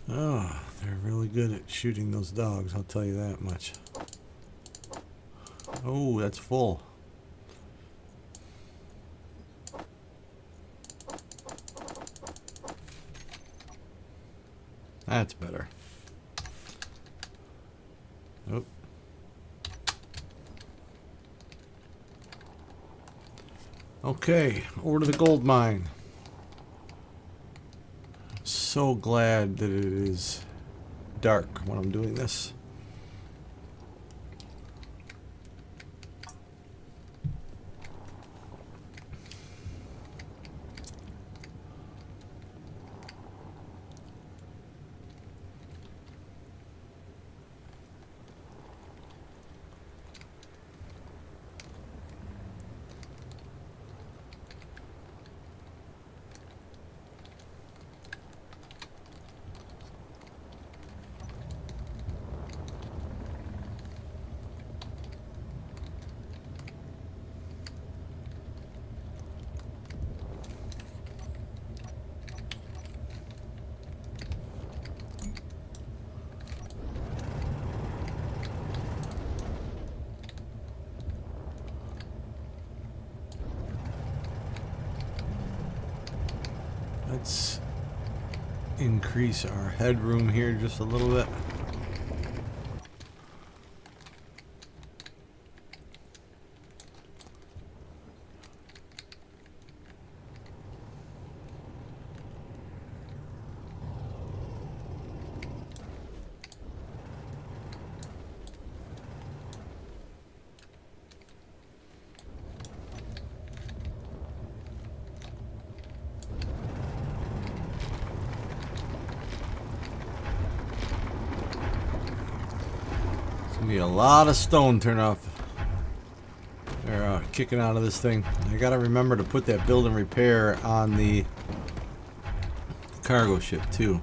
Oh, they're really good at shooting those dogs, I'll tell you that much. Oh, that's full. That's better. Oh. Okay, over to the gold mine. I'm so glad that it is dark when I'm doing this. Let's increase our headroom here just a little bit. Be a lot of stone turn off. They're kicking out of this thing. I gotta remember to put that build and repair on the cargo ship too.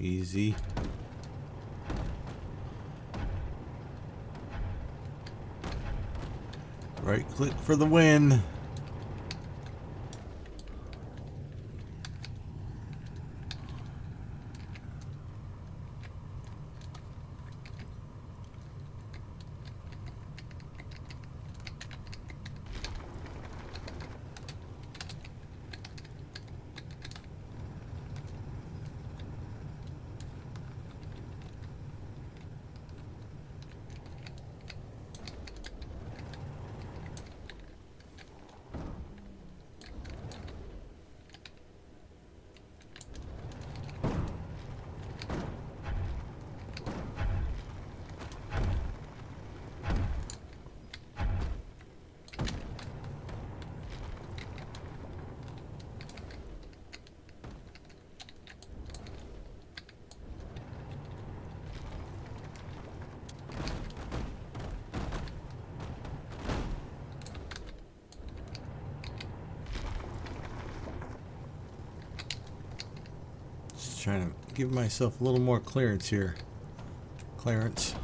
Easy. Right click for the win. Just trying to give myself a little more clearance here. Clarence.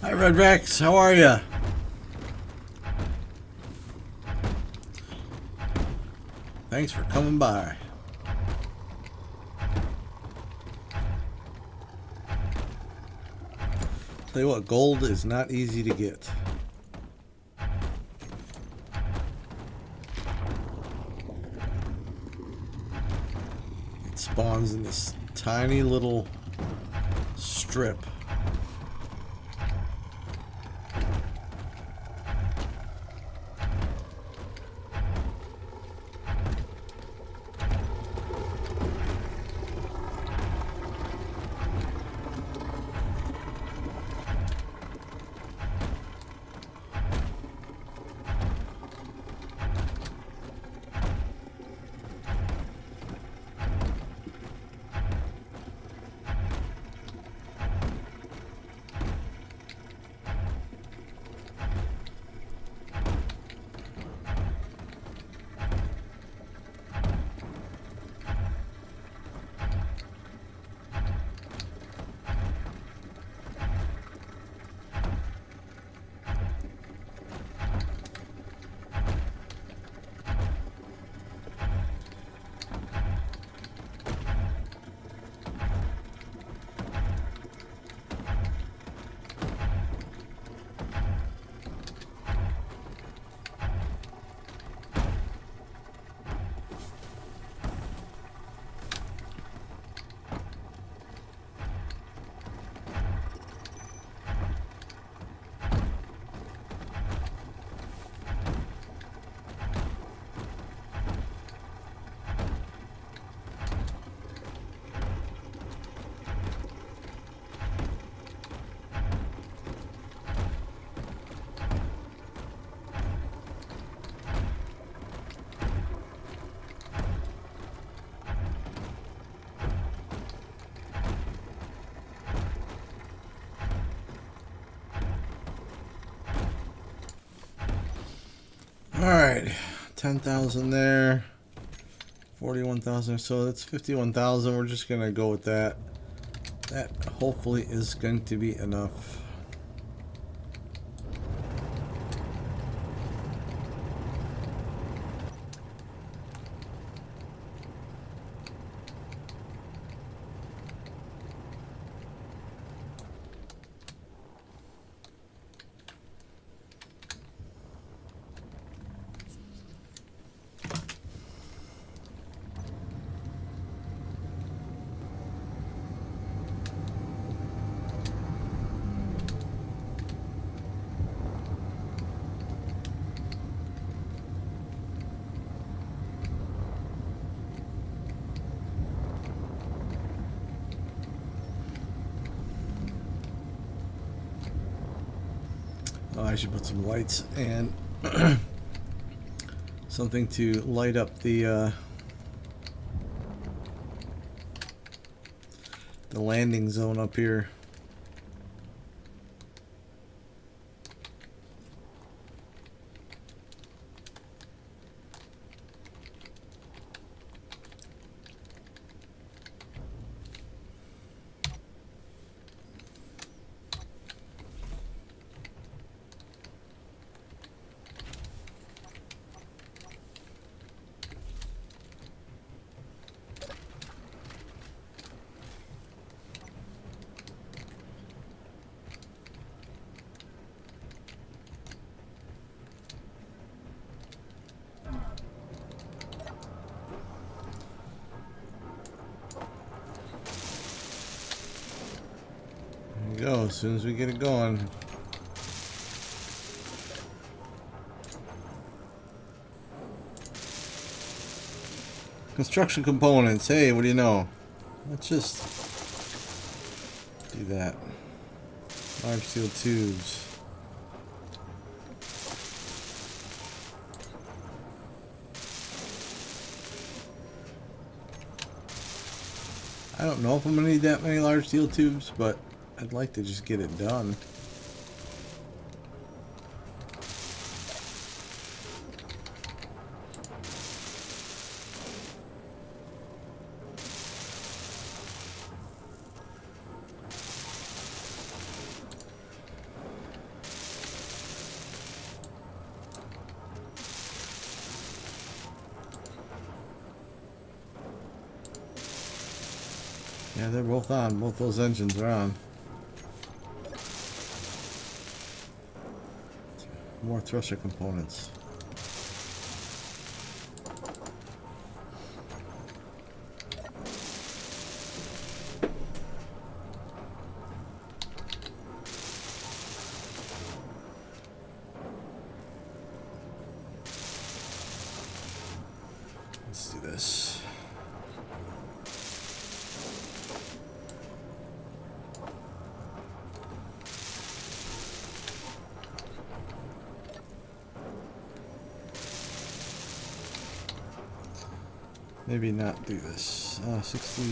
Hi, Red Rex. How are you? Thanks for coming by. Tell you what, gold is not easy to get. It spawns in this tiny little strip. All right, 10,000 there, 41,000. So that's 51,000. We're just gonna go with that. That hopefully is going to be enough. Oh, I should put some lights and something to light up the landing zone up here. Go as soon as we get it going. Construction components. Hey, what do you know? Let's just do that. Large steel tubes. I don't know if I'm going to need that many large steel tubes, but I'd like to just get it done. Yeah, they're both on. Both those engines are on. More thruster components. Let's do this. Maybe not do this. 60.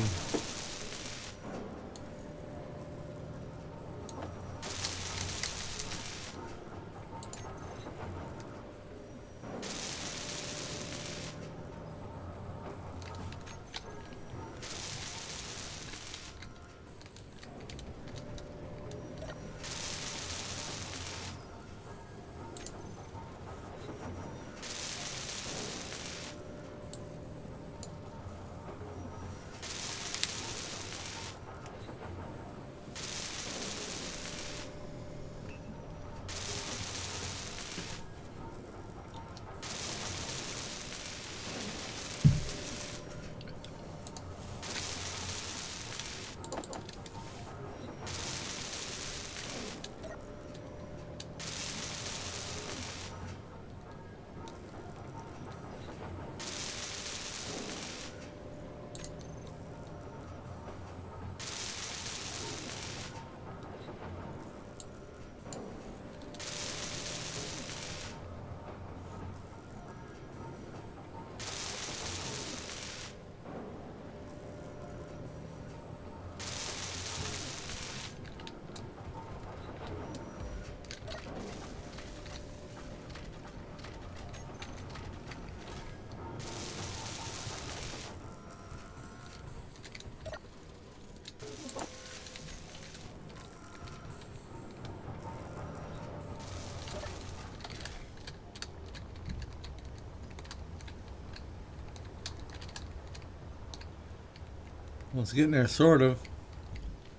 Well, it's getting there, sort of.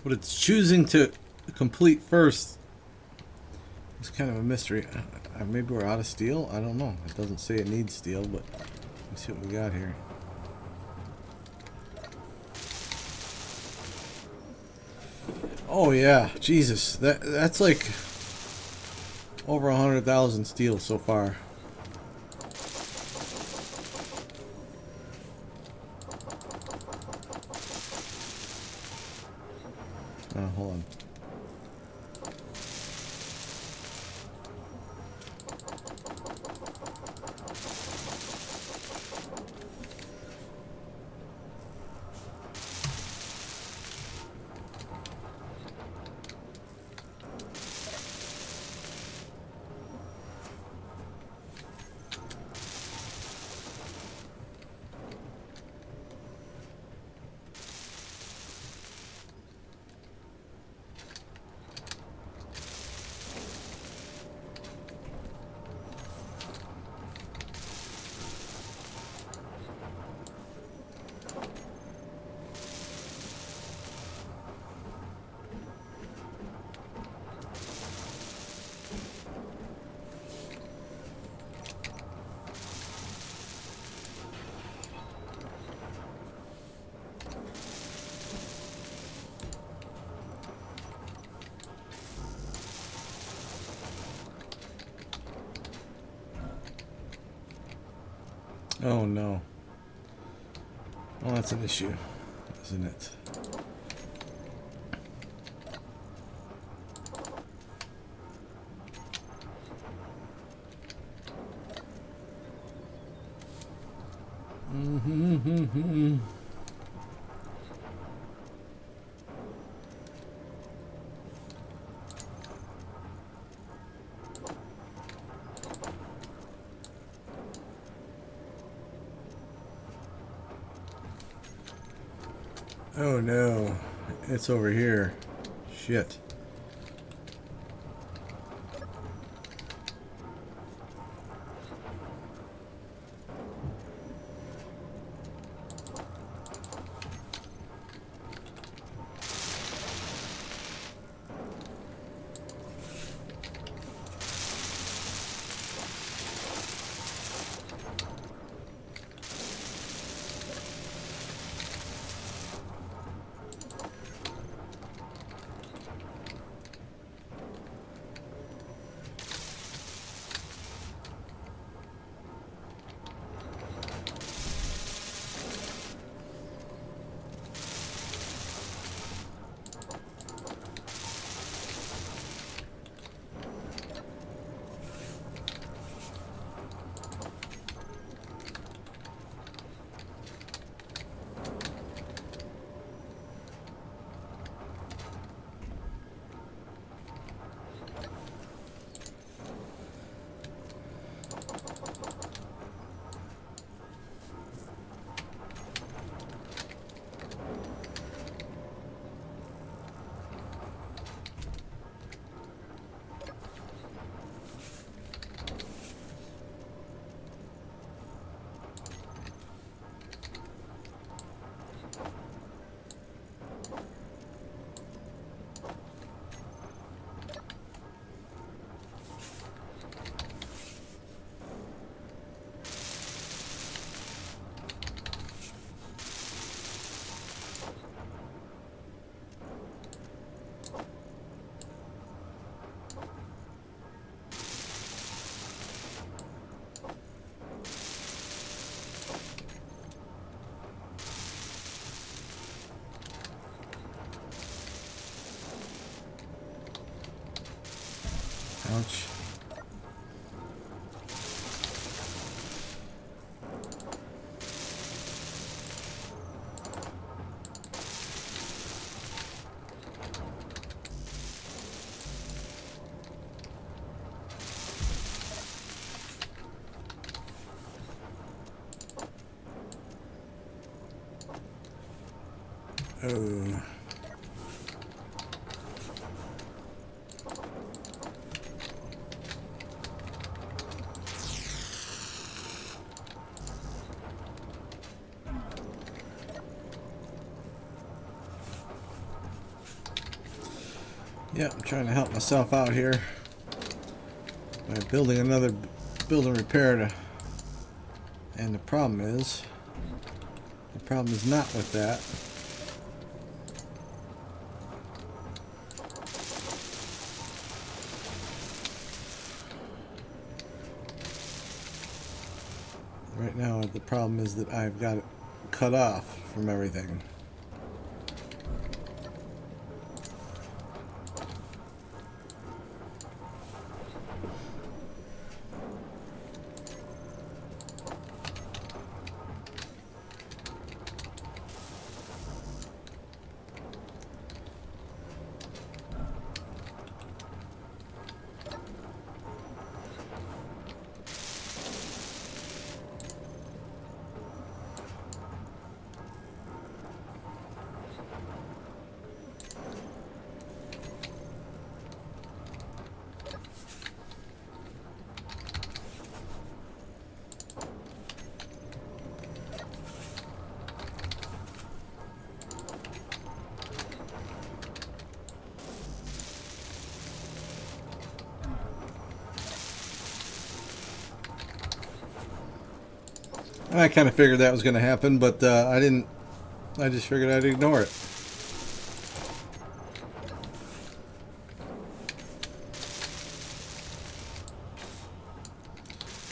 What it's choosing to complete first is kind of a mystery. Maybe we're out of steel? I don't know. It doesn't say it needs steel, but let's see what we got here. Oh yeah, Jesus. That's like over 100,000 steel so far. Hold on. Oh no. Well, that's an issue, isn't it? Oh no, it's over here. Shit. Ouch. Oh. Yeah, I'm trying to help myself out here by building another building repair to, and the problem is not with that. Right now the problem is that I've got it cut off from everything. I kind of figured that was going to happen, but I didn't. I just figured I'd ignore it.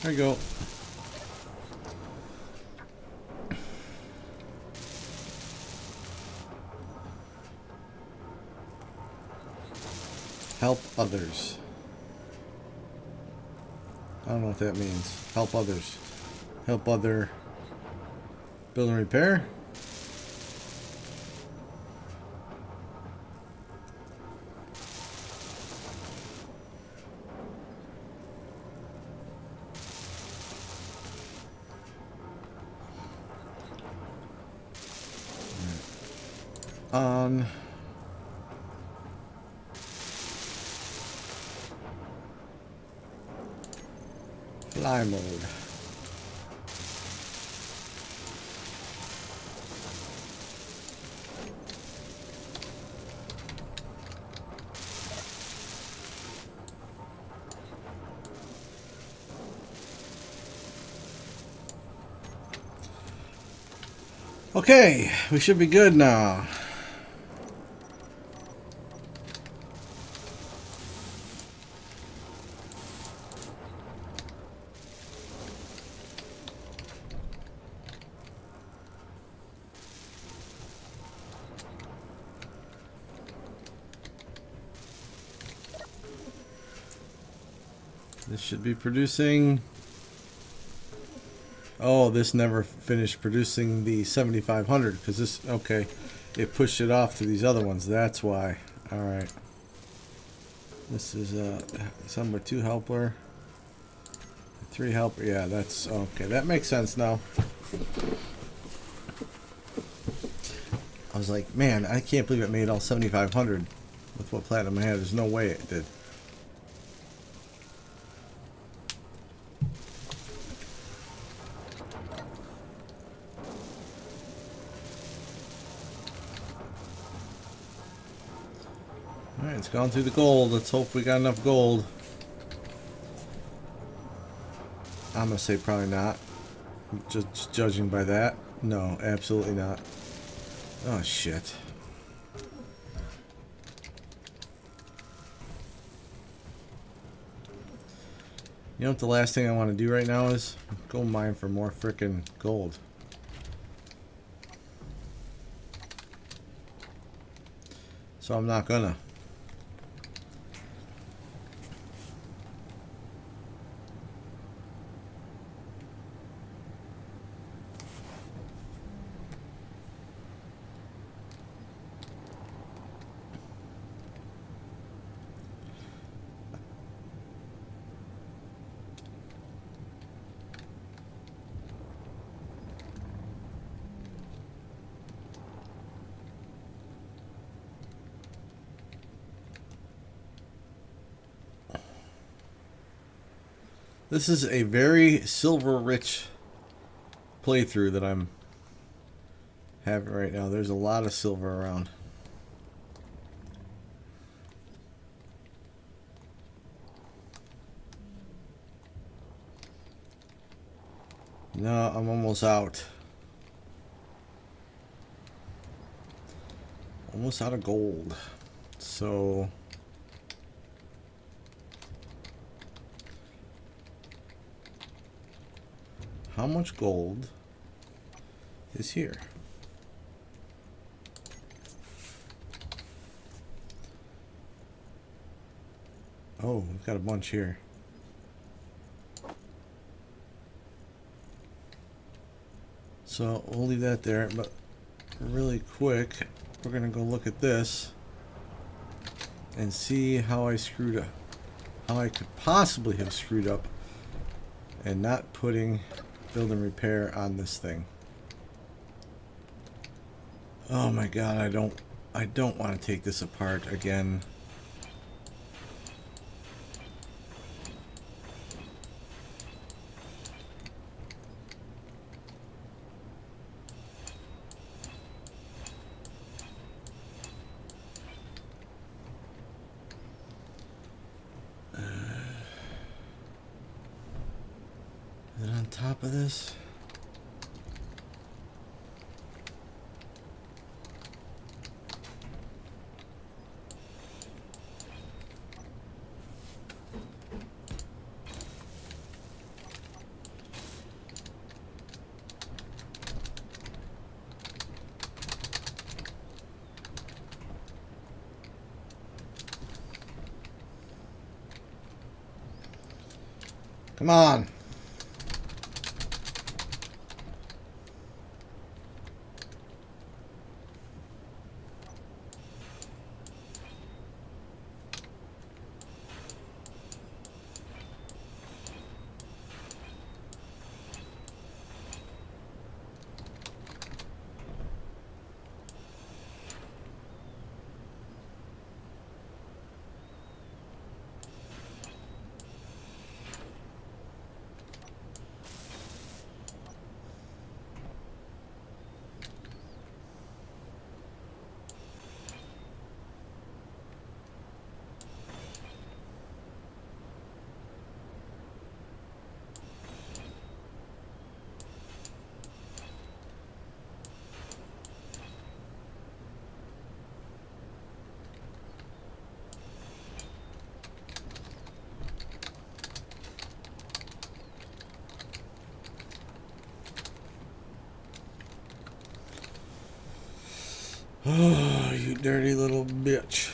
There you go. help others. I don't know what that means. Help others. Help other build and repair. On fly mode. Okay, we should be good now. This should be producing. Oh, this never finished producing the 7500 because this, okay, it pushed it off to these other ones. That's why. All right. This is number 2 helper, 3 helper. Yeah, that's okay. That makes sense now. I was like, man, I can't believe it made all 7500 with what platinum I had. There's no way it did. Alright, it's gone through the gold. Let's hope we got enough gold. I'm gonna say probably not. Just judging by that. No, absolutely not. Oh shit. You know what the last thing I want to do right now is? Go mine for more frickin' gold. So I'm not gonna. This is a very silver-rich playthrough that I'm having right now. There's a lot of silver around. No, I'm almost out. Almost out of gold. So how much gold is here? Oh, we've got a bunch here. So we'll leave that there, but really quick, we're gonna go look at this and see how I screwed up. How I could possibly have screwed up and not putting build and repair on this thing. Oh my god, I don't want to take this apart again. Is it on top of this? Come on. Oh, you dirty little bitch.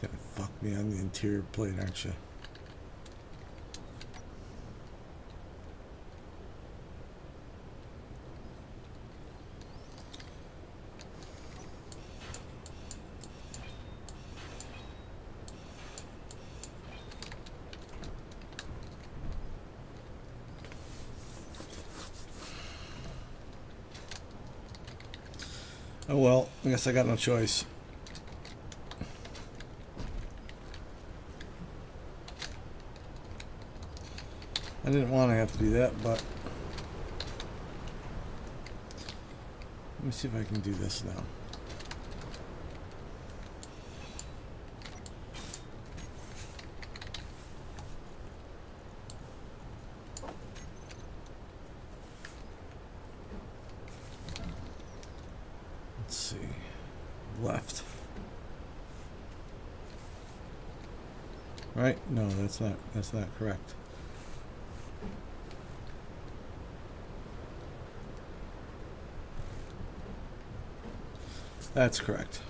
Gonna fuck me on the interior plate, aren't you? Oh well, I guess I got no choice. I didn't want to have to do that, but let me see if I can do this now. Let's see. Left. Right? No, that's not correct. That's correct.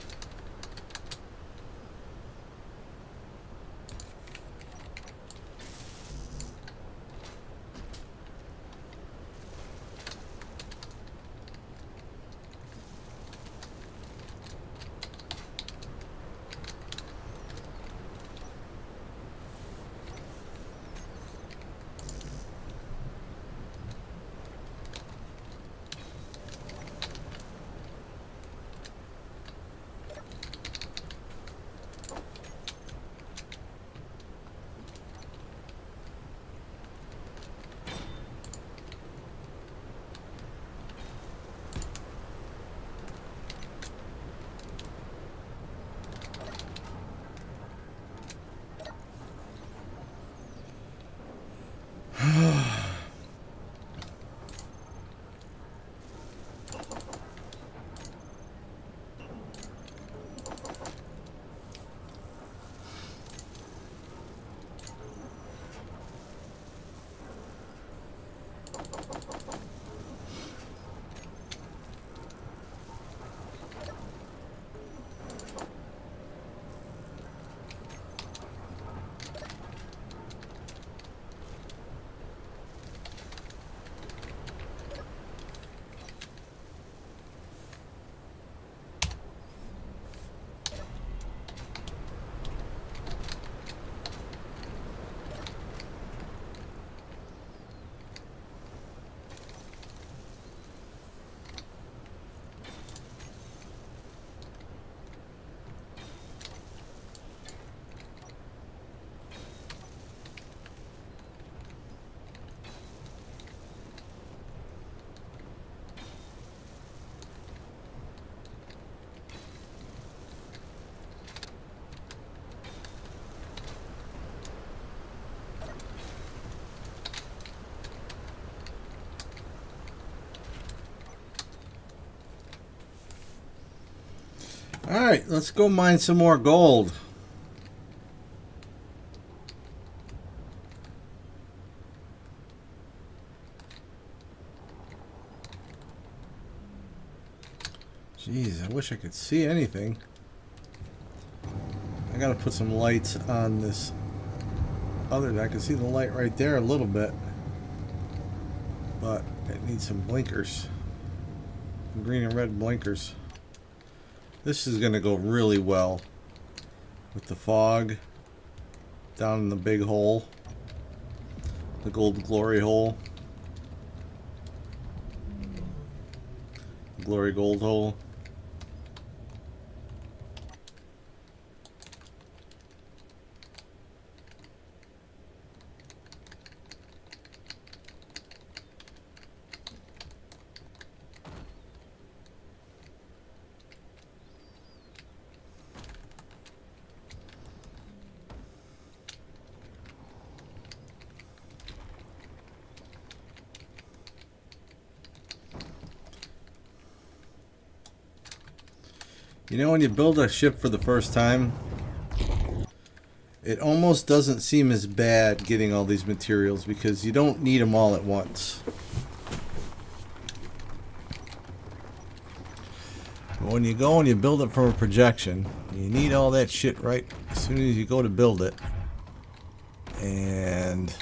Alright, let's go mine some more gold. Jeez, I wish I could see anything. I gotta put some lights on this other. I can see the light right there a little bit, but it needs some blinkers. Green and red blinkers. This is gonna go really well with the fog down in the big hole, the gold glory hole, the glory gold hole. You know, when you build a ship for the first time, it almost doesn't seem as bad getting all these materials because you don't need them all at once. But when you go and you build it from a projection, you need all that shit right as soon as you go to build it. And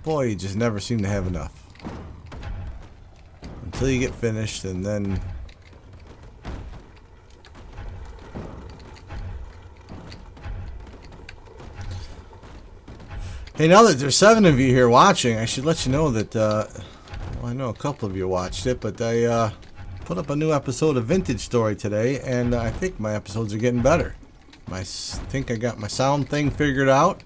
boy, you just never seem to have enough. Until you get finished, and then hey, now that there's 7 of you here watching, I should let you know that, well, I know a couple of you watched it, but I put up a new episode of Vintage Story today, and I think my episodes are getting better. I think I got my sound thing figured out.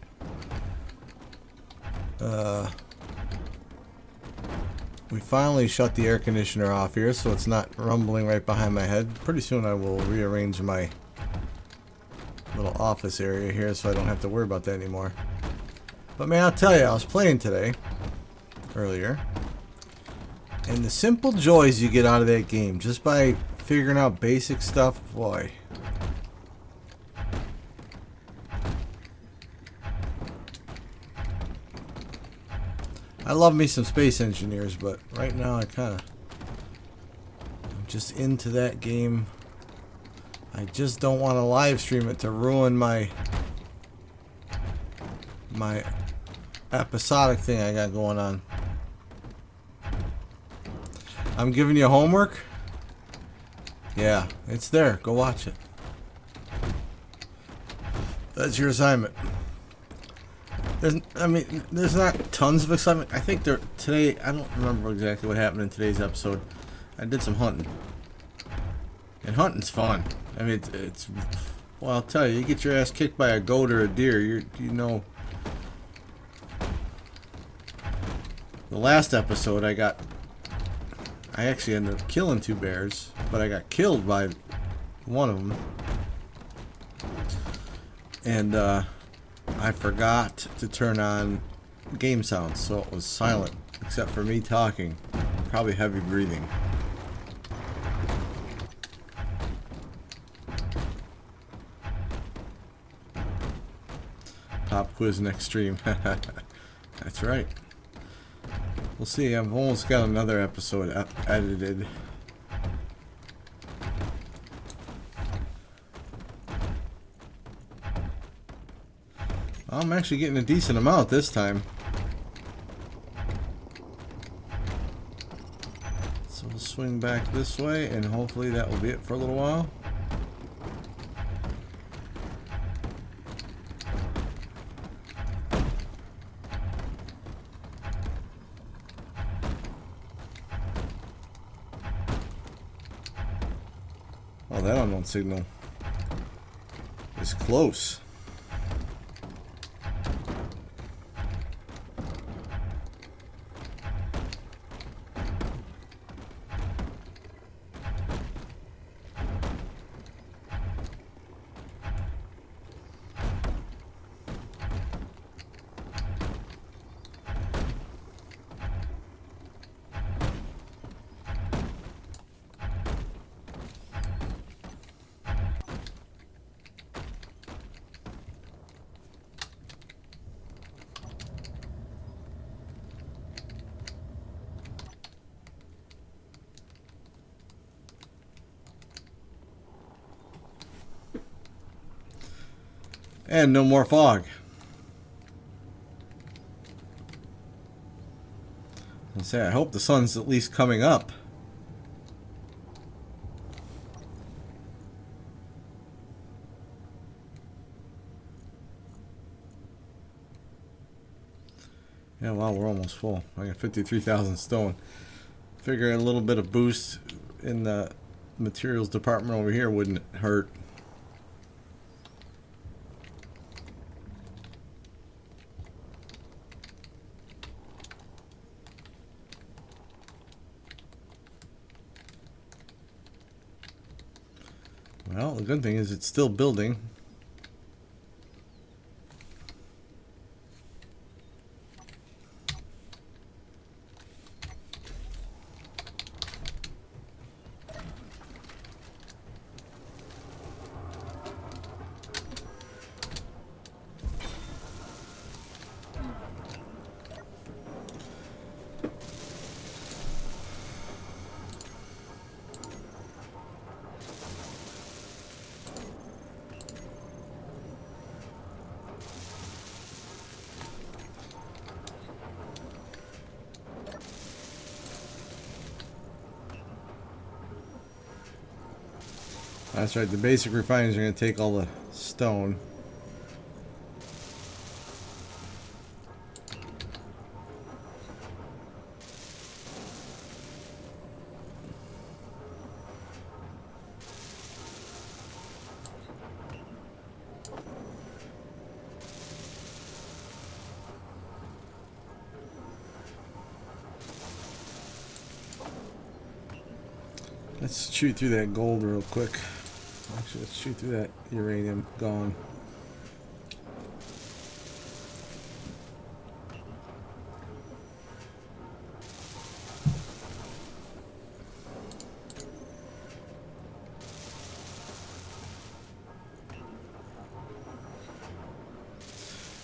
We finally shut the air conditioner off here, so it's not rumbling right behind my head. Pretty soon I will rearrange my little office area here so I don't have to worry about that anymore. But man, I'll tell you, I was playing today, earlier, and the simple joys you get out of that game, just by figuring out basic stuff, boy. I love me some Space Engineers, but right now I'm just into that game. I just don't want to live stream it to ruin my episodic thing I got going on. I'm giving you homework. Yeah, it's there. Go watch it. That's your assignment. There's not tons of excitement. I think today, I don't remember exactly what happened in today's episode. I did some hunting. And hunting's fun. I mean, it's well, I'll tell you, you get your ass kicked by a goat or a deer, you know. The last episode I actually ended up killing 2 bears, but I got killed by one of them. And I forgot to turn on game sounds, so it was silent, except for me talking. Probably heavy breathing. Pop quiz next stream. That's right. We'll see. I've almost got another episode edited. I'm actually getting a decent amount this time. So we'll swing back this way, and hopefully that will be it for a little while. Oh, that unknown signal is close. And no more fog. I'll say, I hope the sun's at least coming up. Yeah, well, we're almost full. I got 53,000 stone. Figure a little bit of boost in the materials department over here wouldn't hurt. Well, the good thing is it's still building. That's right, the basic refiners are going to take all the stone. Let's shoot through that gold real quick. Actually, let's shoot through that uranium. Gone.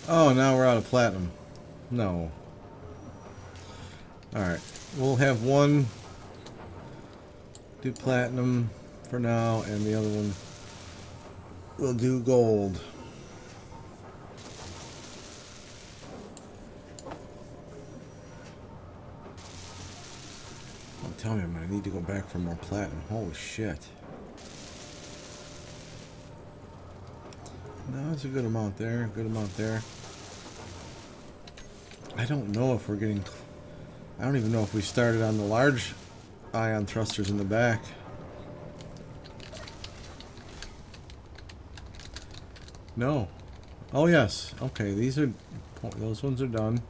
Oh, now we're out of platinum. No. Alright. We'll have one do platinum for now, and the other one will do gold. Don't tell me I'm going to need to go back for more platinum. Holy shit. No, it's a good amount there. Good amount there. I don't know if we're getting... I don't even know if we started on the large ion thrusters in the back. No. Oh, yes. Okay, these are... Those ones are done.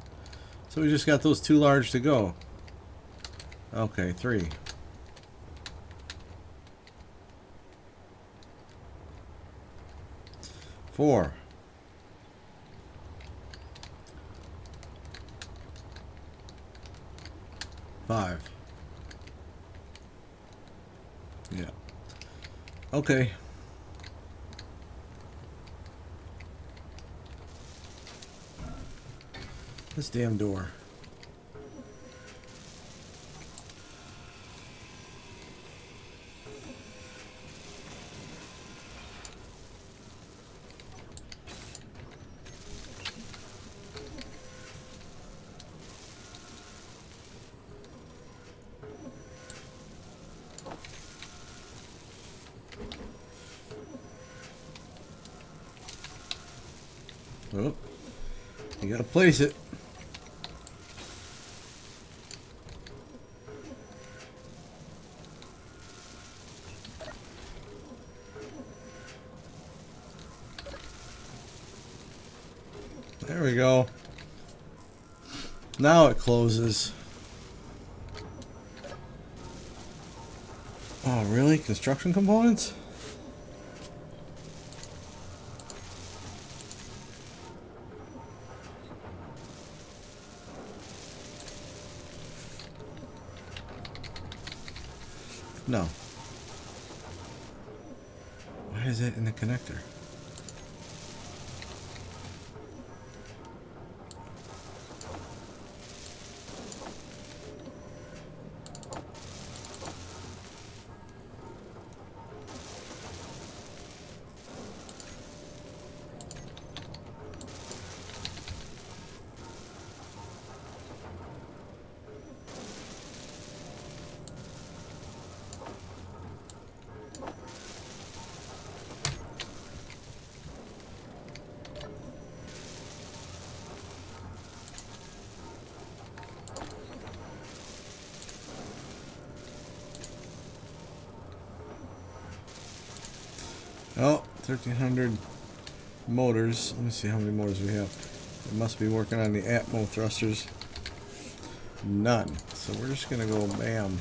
So we just got those two large to go. Okay, 3. 4. 5. Yeah. Okay. This damn door. Oh, you gotta place it. There we go. Now it closes. Oh, really? Construction components? No. Why is it in the connector? Oh, 1,300 motors. Let me see how many motors we have. It must be working on the Atmo thrusters. None. So we're just going to go bam.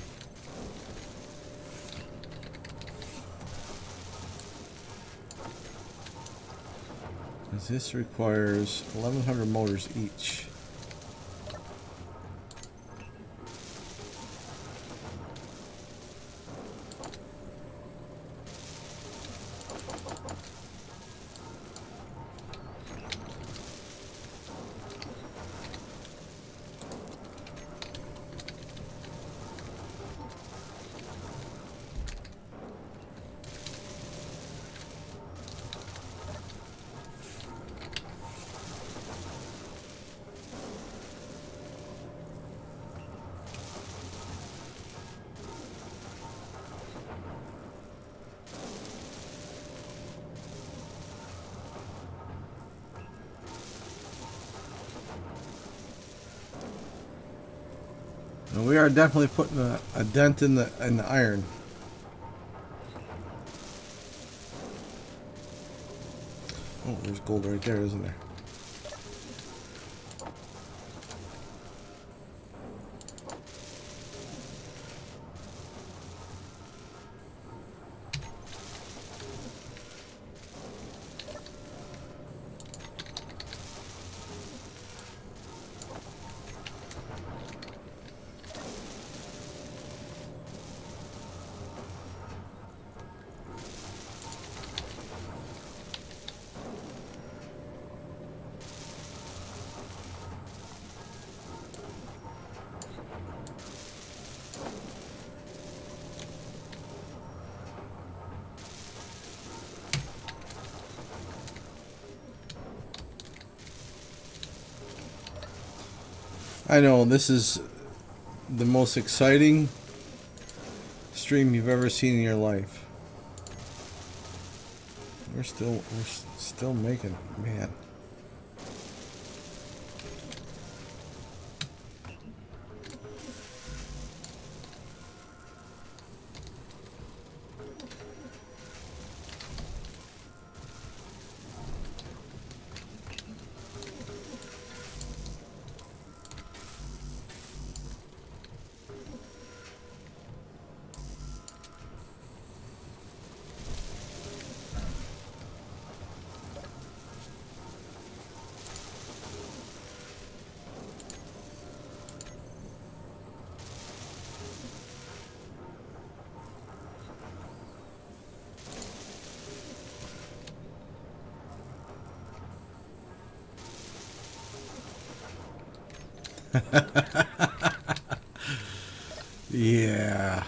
Because this requires 1,100 motors each. And we are definitely putting a dent in the iron. Oh, there's gold right there, isn't there? I know this is the most exciting stream you've ever seen in your life. We're still making, man. Yeah.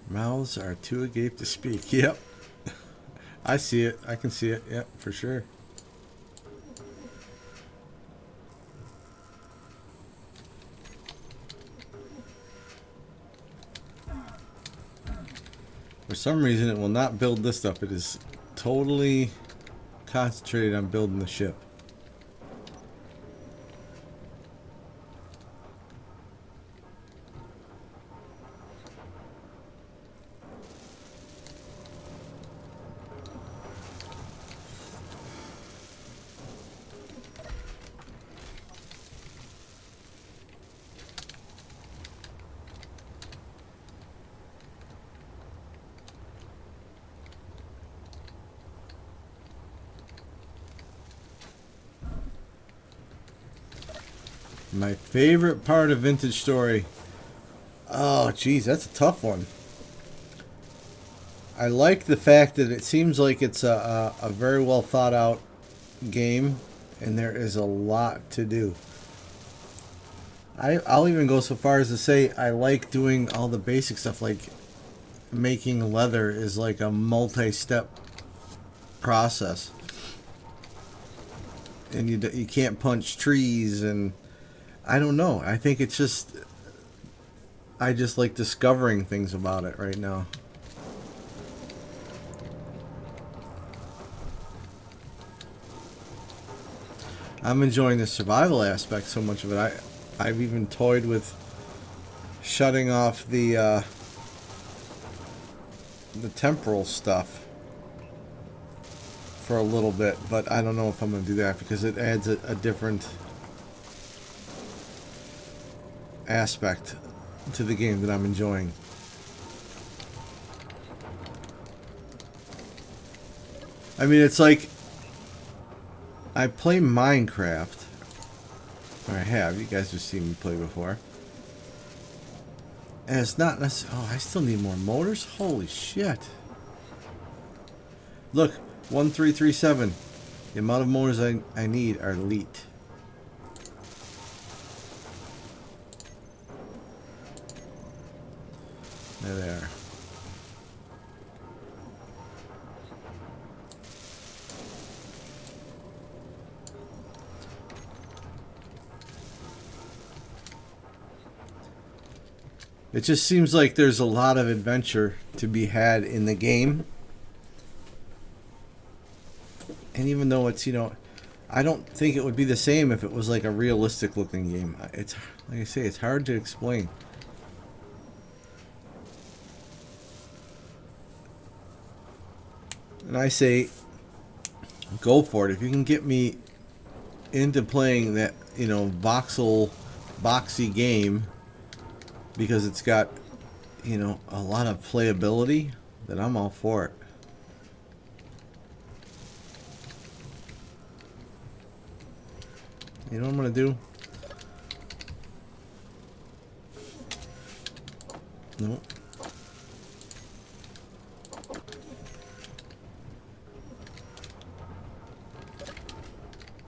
Mouths are too agape to speak. Yep. I see it. I can see it. Yep, for sure. For some reason, it will not build this stuff. It is totally concentrated on building the ship. My favorite part of Vintage Story. Oh, geez, that's a tough one. I like the fact that it seems like it's a very well thought out game, and there is a lot to do. I'll even go so far as to say I like doing all the basic stuff, like making leather is like a multi-step process. And you can't punch trees, and I don't know. I think it's just, I just like discovering things about it right now. I'm enjoying the survival aspect so much of it. I've even toyed with shutting off the temporal stuff for a little bit, but I don't know if I'm going to do that because it adds a different aspect to the game that I'm enjoying. I mean, it's like I play Minecraft, or I have. You guys have seen me play before. And it's not necessarily... Oh, I still need more motors? Holy shit. Look, 1337. The amount of motors I need are elite. There they are. It just seems like there's a lot of adventure to be had in the game. And even though it's, you know, I don't think it would be the same if it was like a realistic looking game. It's, like I say, it's hard to explain. And I say, go for it. If you can get me into playing that, you know, boxy game, because it's got, you know, a lot of playability, then I'm all for it. You know what I'm going to do? Nope.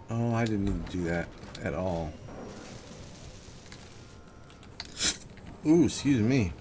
Oh, I didn't need to do that at all. Ooh, excuse me.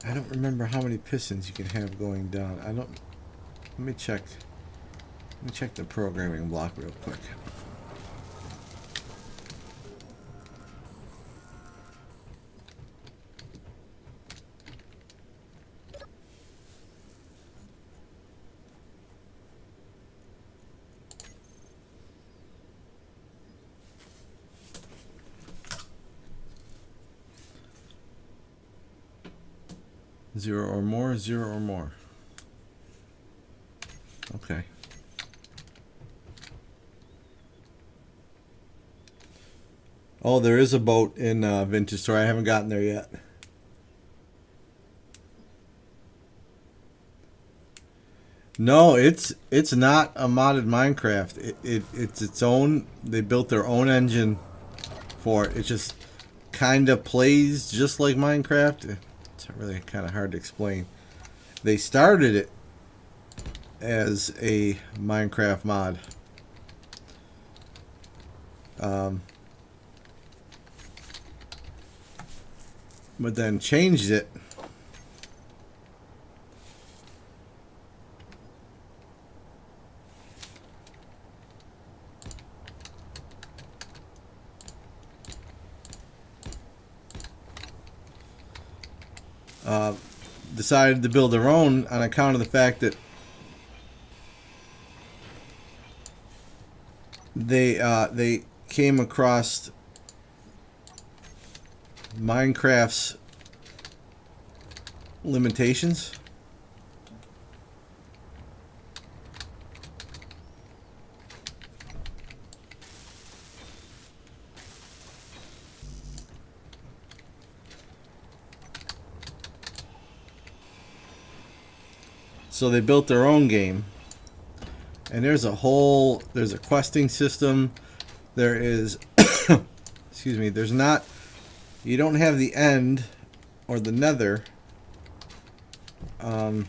I don't remember how many pistons you can have going down. I don't... Let me check. Let me check the programming block real quick. Zero or more, zero or more. Okay. Oh, there is a boat in Vintage Store. I haven't gotten there yet. No, it's not a modded Minecraft. It's its own. They built their own engine for it. It just kind of plays just like Minecraft. It's really kind of hard to explain. They started it as a Minecraft mod. But then changed it decided to build their own on account of the fact that they came across Minecraft's limitations. So they built their own game. And there's a questing system. There is, excuse me, there's not, you don't have the end or the nether. But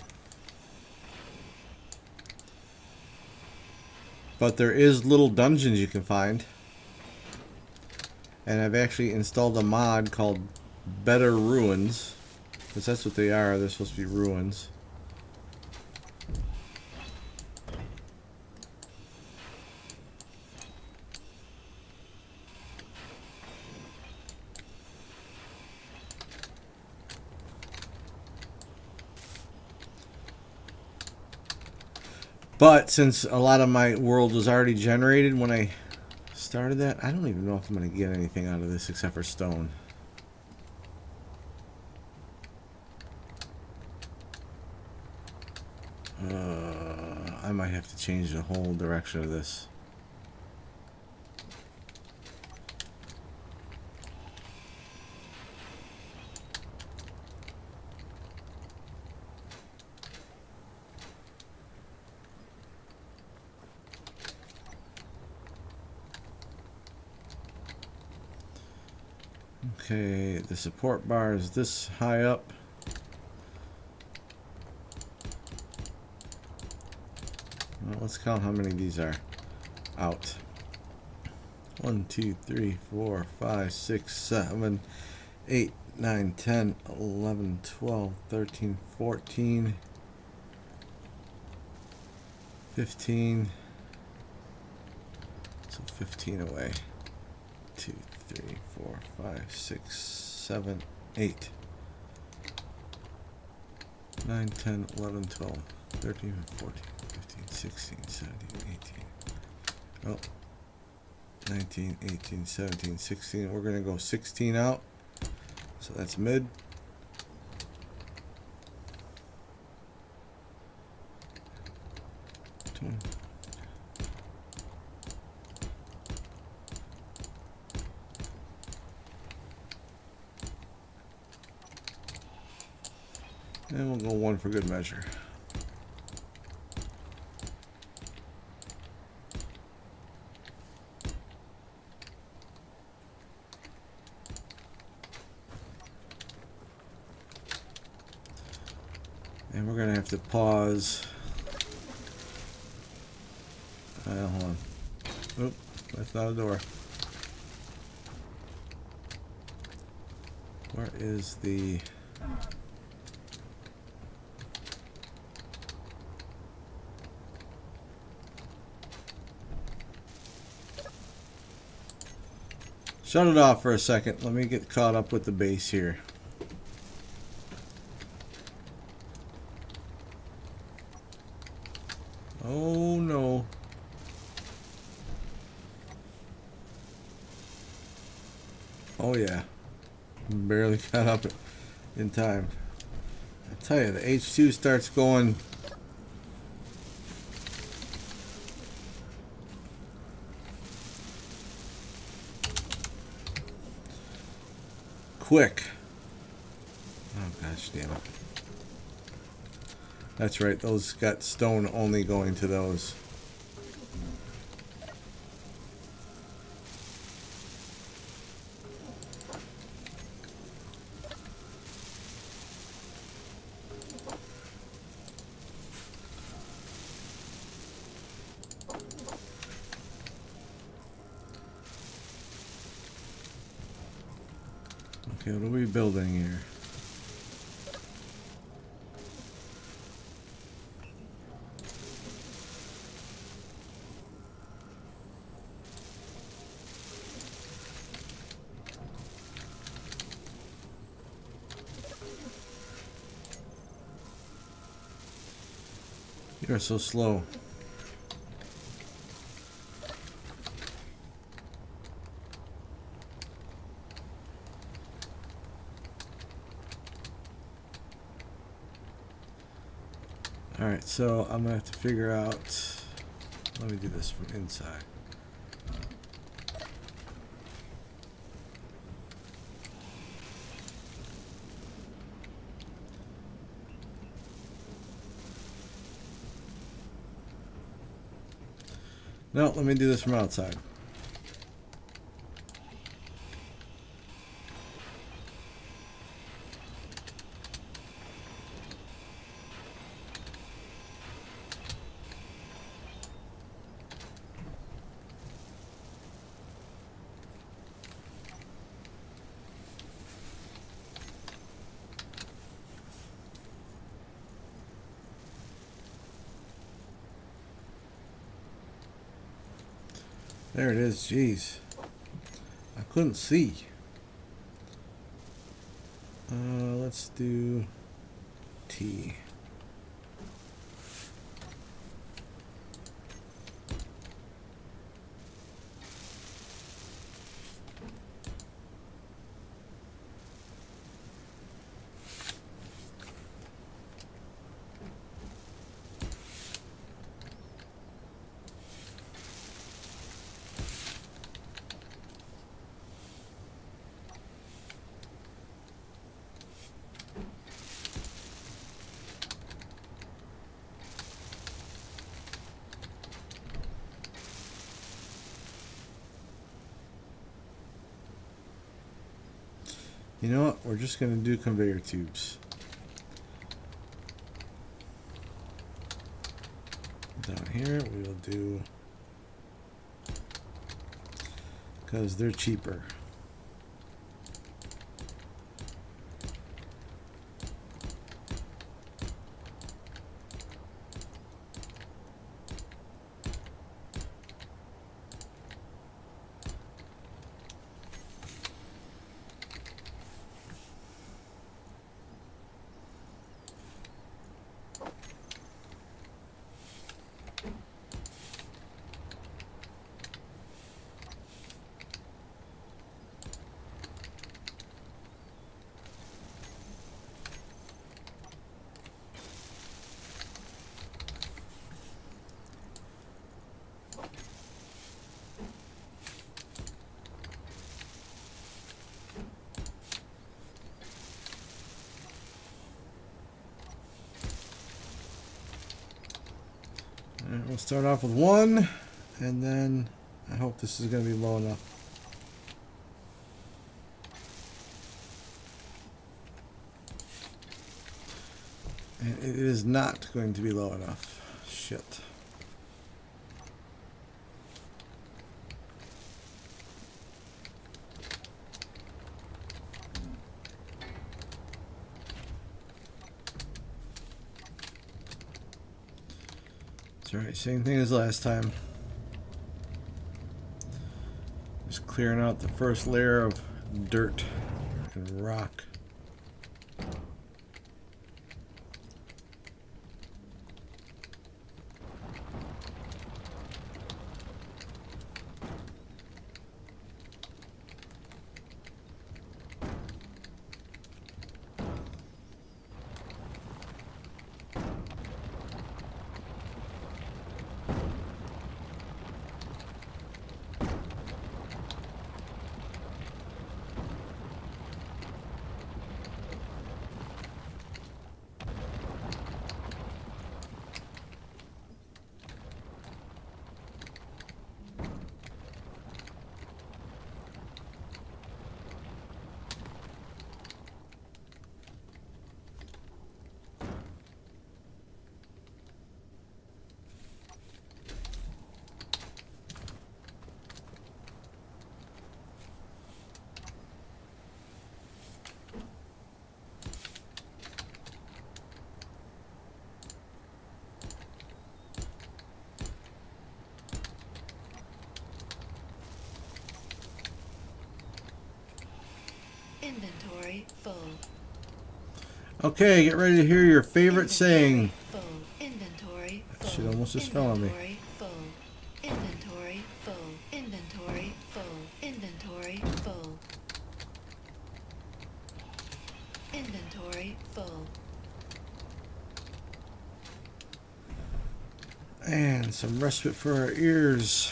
there is little dungeons you can find. And I've actually installed a mod called Better Ruins. Because that's what they are. They're supposed to be ruins. But since a lot of my world was already generated when I started that, I don't even know if I'm going to get anything out of this except for stone. I might have to change the whole direction of this. Okay, the support bar is this high up. Well, let's count how many these are out. 1, 2, 3, 4, 5, 6, 7, 8, 9, 10, 11, 12, 13, 14, 15. So 15 away. 2, 3, 4, 5, 6, 7, 8, 9, 10, 11, 12, 13, 14, 15, 16, 17, 18. Oh, 19, 18, 17, 16. We're going to go 16 out. So that's mid. And we'll go 1 for good measure. And we're going to have to pause. Hold on. Oop, that's not a door. Where is the... Shut it off for a second. Let me get caught up with the base here. Oh no. Oh yeah. Barely caught up in time. I tell you, the H2 starts going quick. Oh gosh damn it. That's right, those got stone only going to those. Okay, what are we building here? You're so slow. Alright, so I'm gonna have to figure out, let me do this from inside. No, let me do this from outside. There it is. Jeez. I couldn't see. Let's do T. You know what? We're just going to do conveyor tubes. Down here, we will do, because they're cheaper. Alright, we'll start off with one, and then I hope this is going to be low enough. And it is not going to be low enough. Shit. It's alright, same thing as last time. Just clearing out the first layer of dirt and rock. Inventory full. Okay, get ready to hear your favorite saying. Full. Inventory That full. shit almost just fell on me. Inventory full. Inventory full. Inventory full. Inventory full. Inventory full. And some respite for our ears.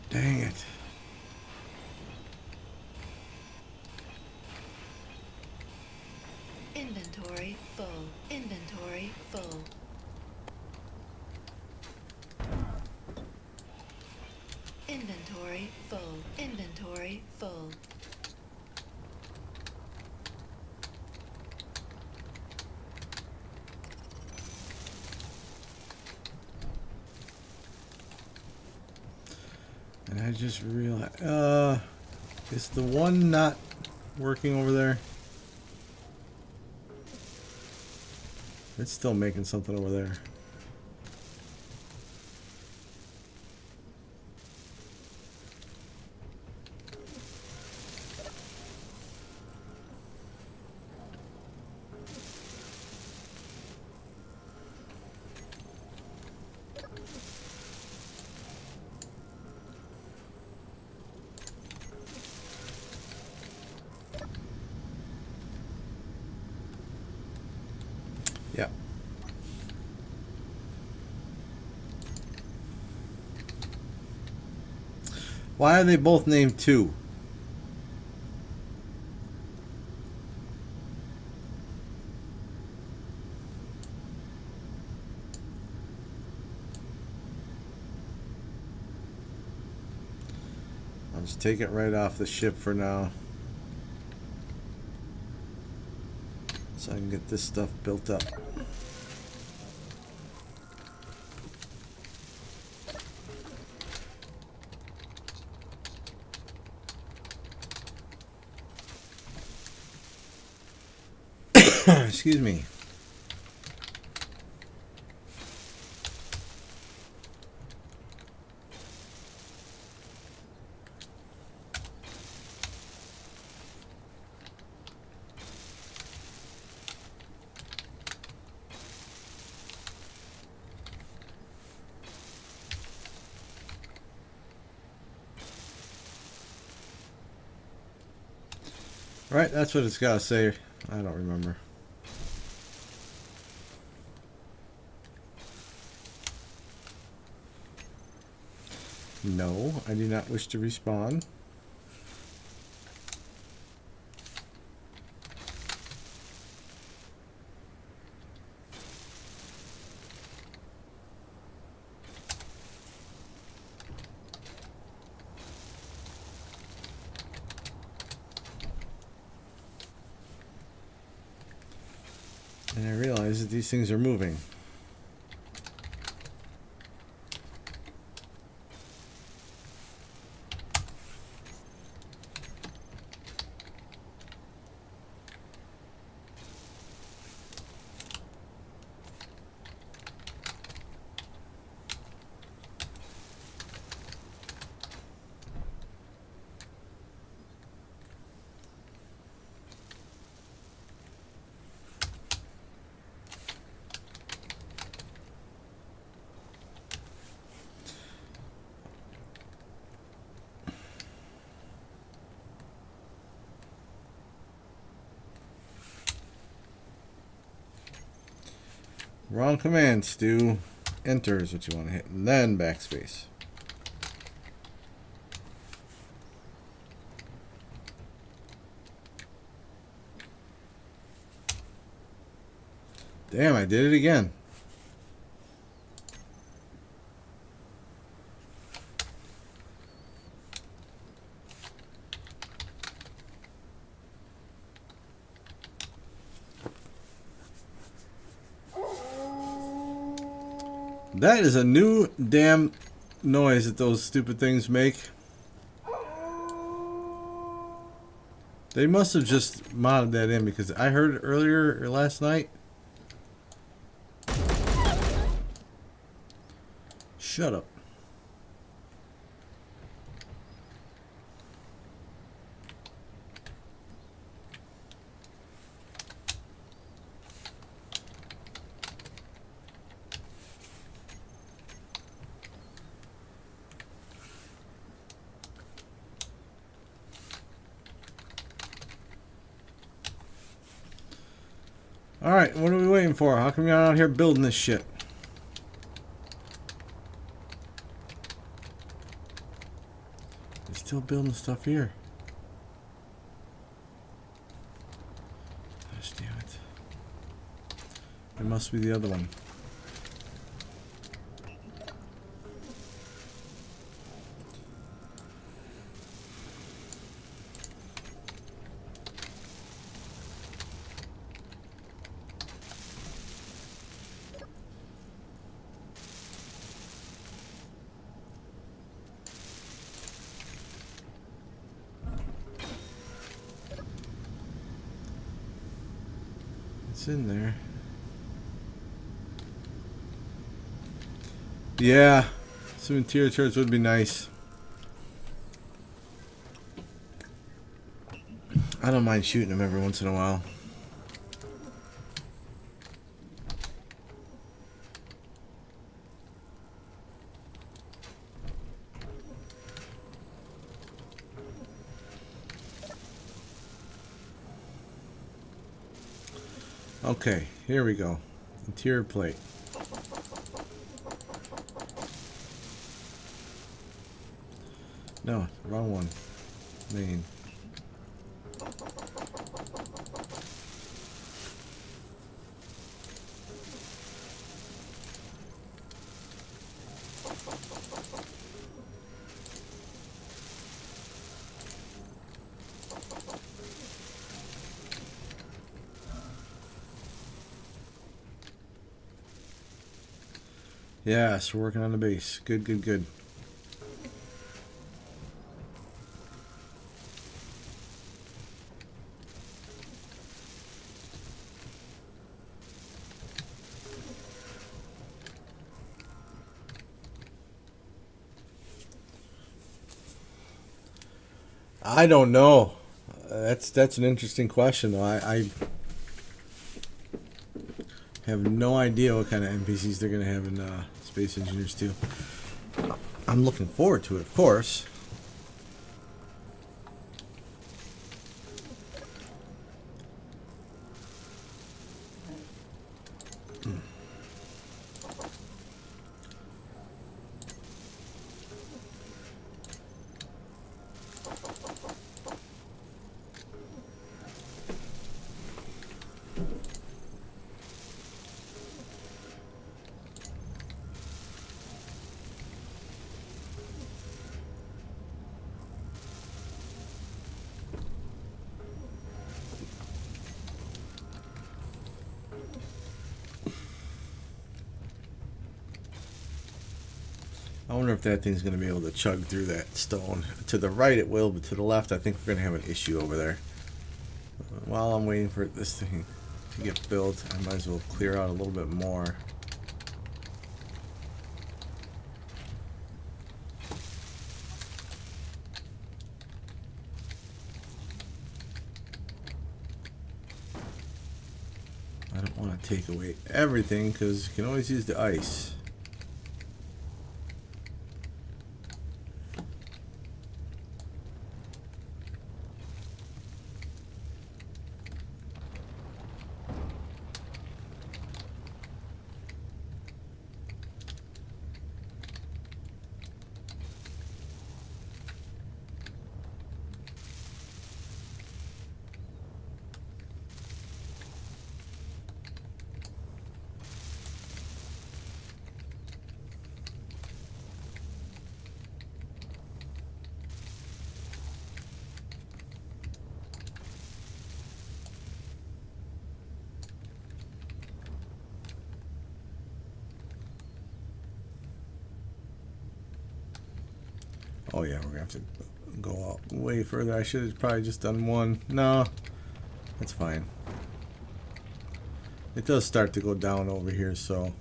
Dang it. Inventory full. Inventory full. Inventory full. Inventory full. And I just realized, Is the one not working over there? It's still making something over there. Yep. Why are they both named 2? I'll just take it right off the ship for now, so I can get this stuff built up. Excuse me. Right, that's what it's got to say. I don't remember. No, I do not wish to respawn. And I realize that these things are moving. Wrong command, Stu. Enter is what you want to hit, and then backspace. Damn, I did it again. That is a new damn noise that those stupid things make. They must have just modded that in, because I heard it earlier or last night. Shut up. Alright, what are we waiting for? How come you're not out here building this shit? You're still building stuff here. Gosh damn it. It must be the other one. It's in there. Yeah, some interior turrets would be nice. I don't mind shooting them every once in a while. Okay, here we go. Interior plate. No, wrong one. Main. Yes, we're working on the base. Good, good, good. I don't know. That's an interesting question, though. I have no idea what kind of NPCs they're gonna have in Space Engineers 2. I'm looking forward to it, of course. I wonder if that thing's going to be able to chug through that stone. To the right it will, but to the left I think we're going to have an issue over there. While I'm waiting for this thing to get built, I might as well clear out a little bit more. I don't want to take away everything because you can always use the ice. Oh yeah, we're gonna have to go out way further. I should have probably just done one. No, that's fine. It does start to go down over here, so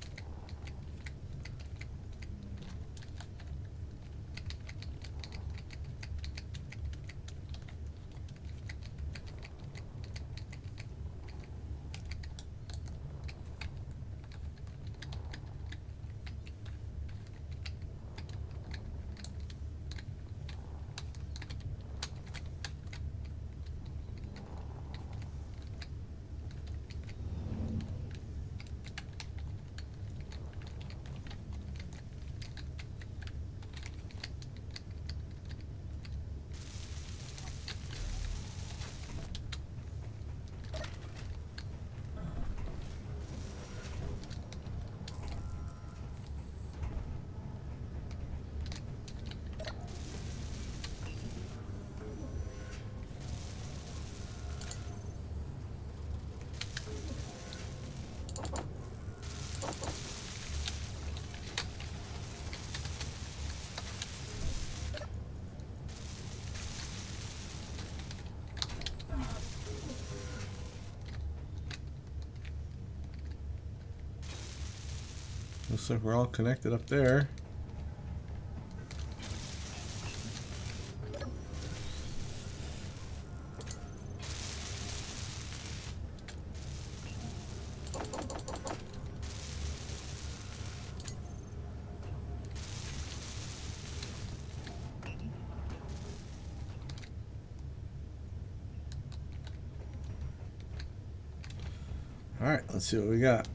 Looks like we're all connected up there. All right, let's see what we got.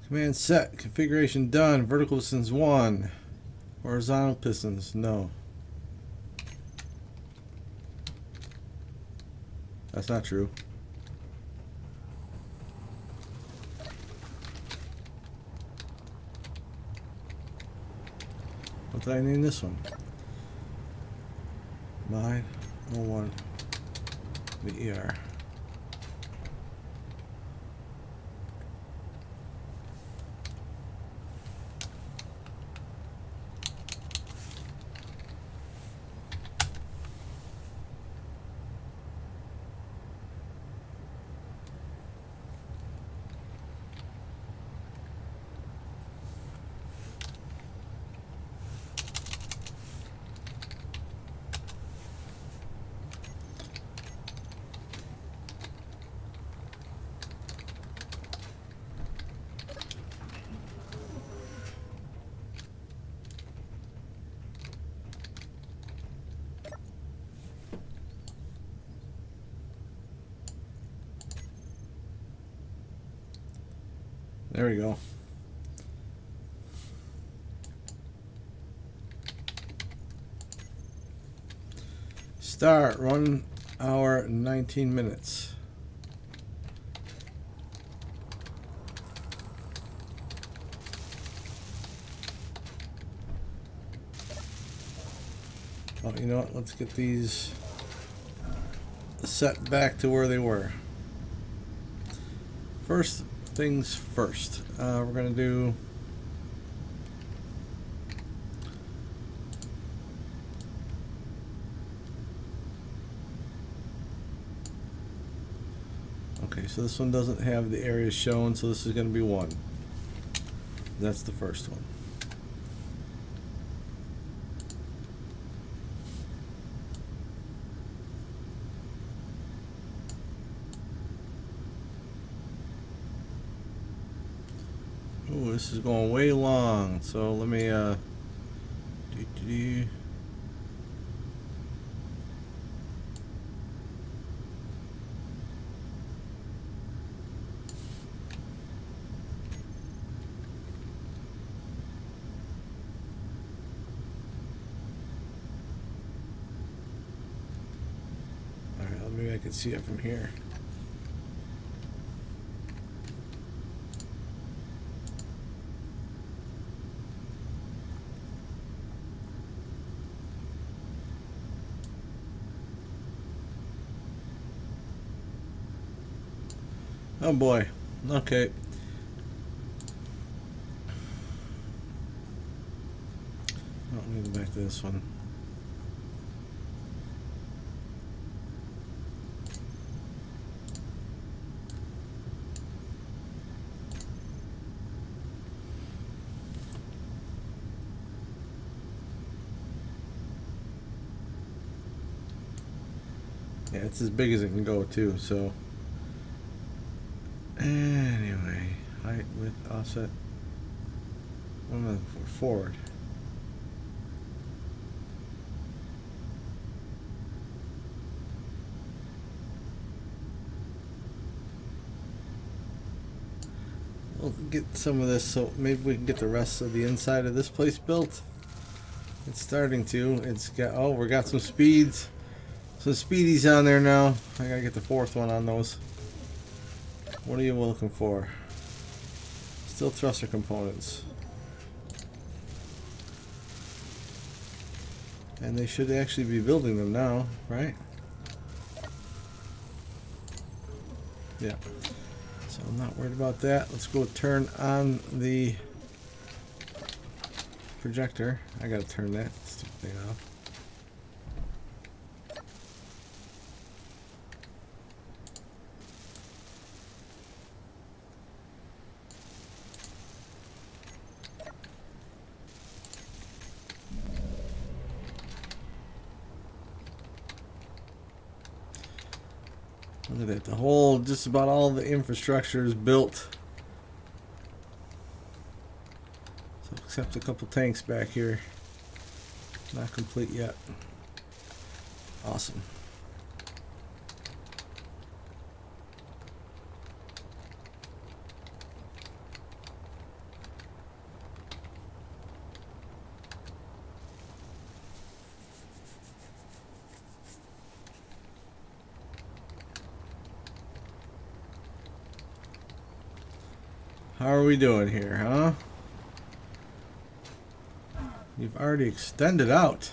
Command set. Configuration done. Vertical pistons 1. Horizontal pistons, no. That's not true. What did I name this one? 901 the ER. There we go. Start. 1 hour and 19 minutes. Oh, you know what? Let's get these set back to where they were. First things first. We're going to do okay, so this one doesn't have the areas shown, so this is going to be 1. That's the first one. Ooh, this is going way long, so let me alright, maybe I can see it from here. Oh boy. Okay. Oh, let me go back to this one. Yeah, it's as big as it can go too, so anyway, height, width, offset. What am I looking for? Forward. We'll get some of this, so maybe we can get the rest of the inside of this place built. It's starting to. It's got, oh, we got some speeds. Some speedies on there now. I gotta get the 4th one on those. What are you looking for? Still thruster components. And they should actually be building them now, right? Yeah. So I'm not worried about that. Let's go turn on the projector. I gotta turn that stupid thing off. Look at that. The whole, just about all the infrastructure is built. So except a couple tanks back here. Not complete yet. Awesome. How are we doing here, huh? You've already extended out.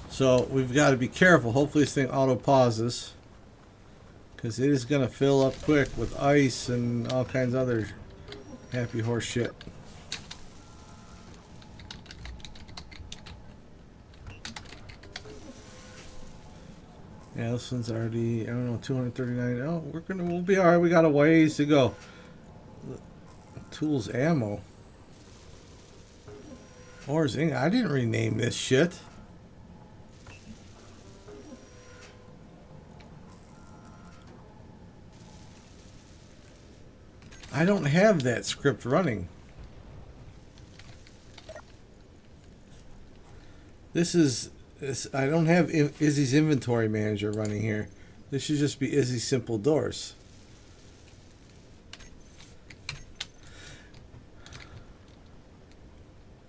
So we've got to be careful. Hopefully this thing auto pauses, because it is going to fill up quick with ice and all kinds of other happy horse shit. Yeah, this one's already, I don't know, 239. Oh, we'll be alright. We got a ways to go. Tools, ammo. Ores, ink. I didn't rename this shit. I don't have that script running. I don't have Izzy's inventory manager running here. This should just be Izzy's simple doors.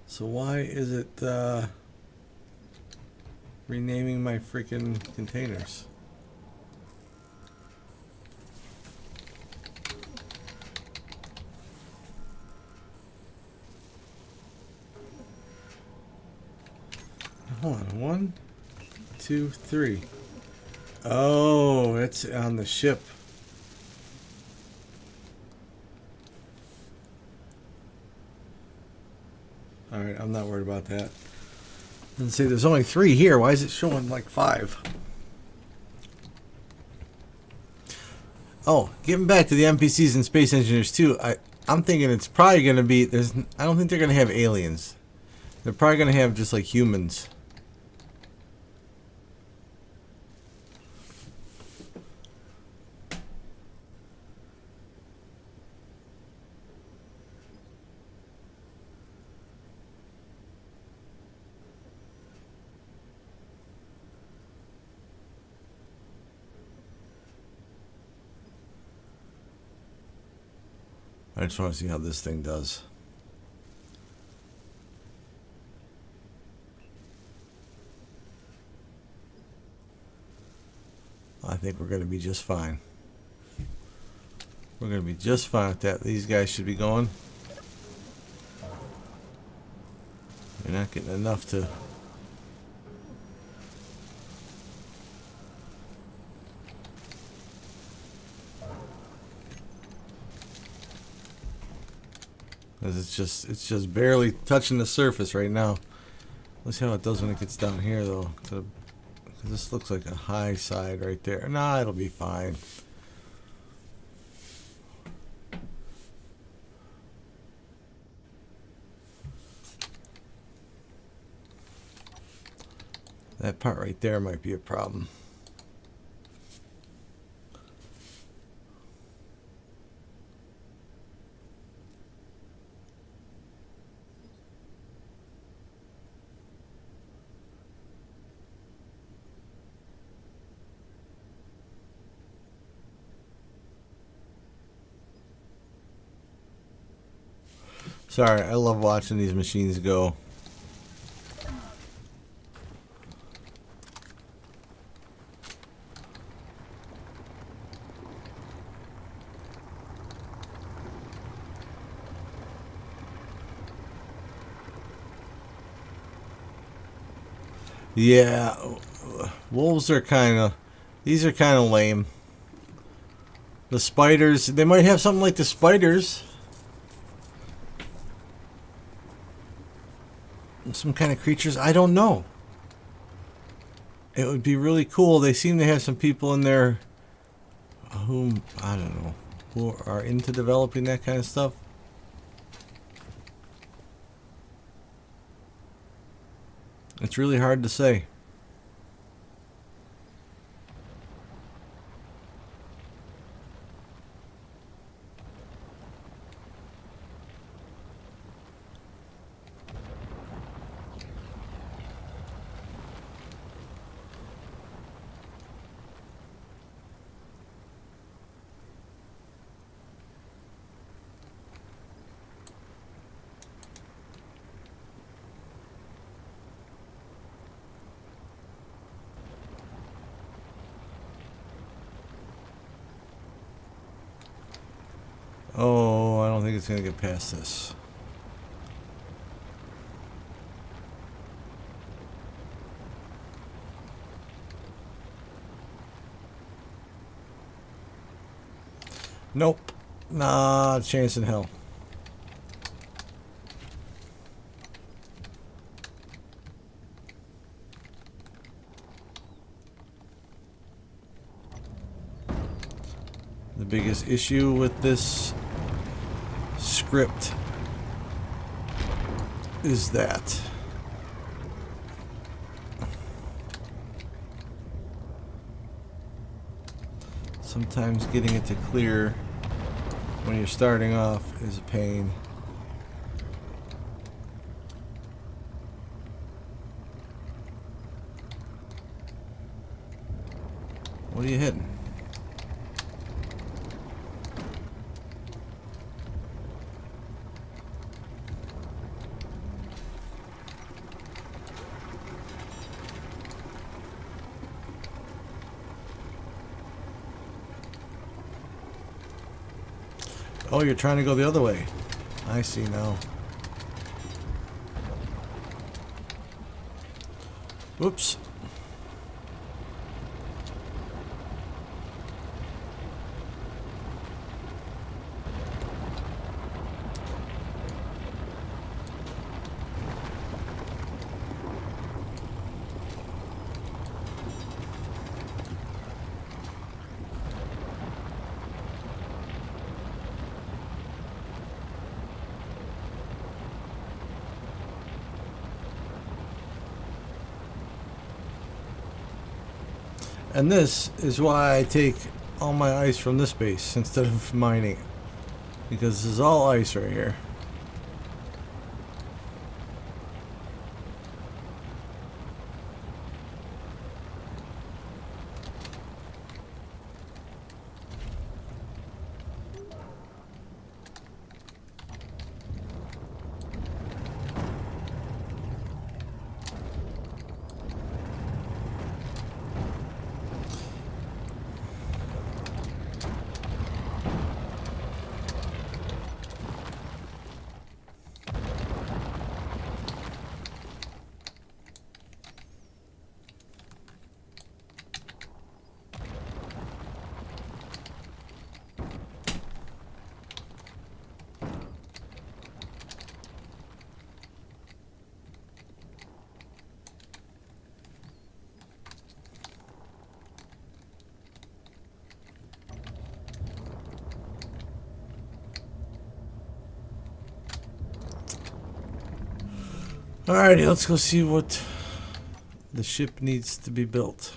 So why is it renaming my freaking containers? Hold on, 1, 2, 3. Oh, it's on the ship. Alright, I'm not worried about that. And see, there's only 3 here. Why is it showing like 5? Oh, getting back to the NPCs and Space Engineers too, I'm thinking it's probably going to be, I don't think they're going to have aliens. They're probably going to have just like humans. I just want to see how this thing does. I think we're going to be just fine. We're going to be just fine with that. These guys should be going. You're not getting enough to... Because it's just barely touching the surface right now. Let's see how it does when it gets down here, though. This looks like a high side right there. Nah, it'll be fine. That part right there might be a problem. Sorry, I love watching these machines go. Yeah, wolves are these are kind of lame. The spiders, they might have something like the spiders. Some kind of creatures, I don't know. It would be really cool. They seem to have some people in there whom, I don't know, who are into developing that kind of stuff. It's really hard to say. Oh, I don't think it's going to get past this. Nope. Nah, chance in hell. The biggest issue with this script is that sometimes getting it to clear when you're starting off is a pain. What are you hitting? Oh, you're trying to go the other way. I see now. Whoops. And this is why I take all my ice from this base instead of mining it. Because this is all ice right here. Alrighty, let's go see what the ship needs to be built.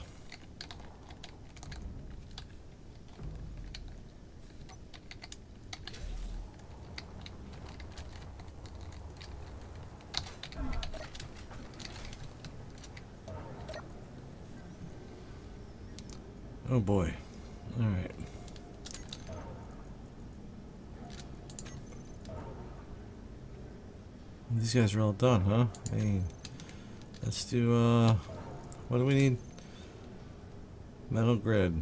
Oh boy. Alright. These guys are all done, huh? I mean, let's do, what do we need? Metal grid.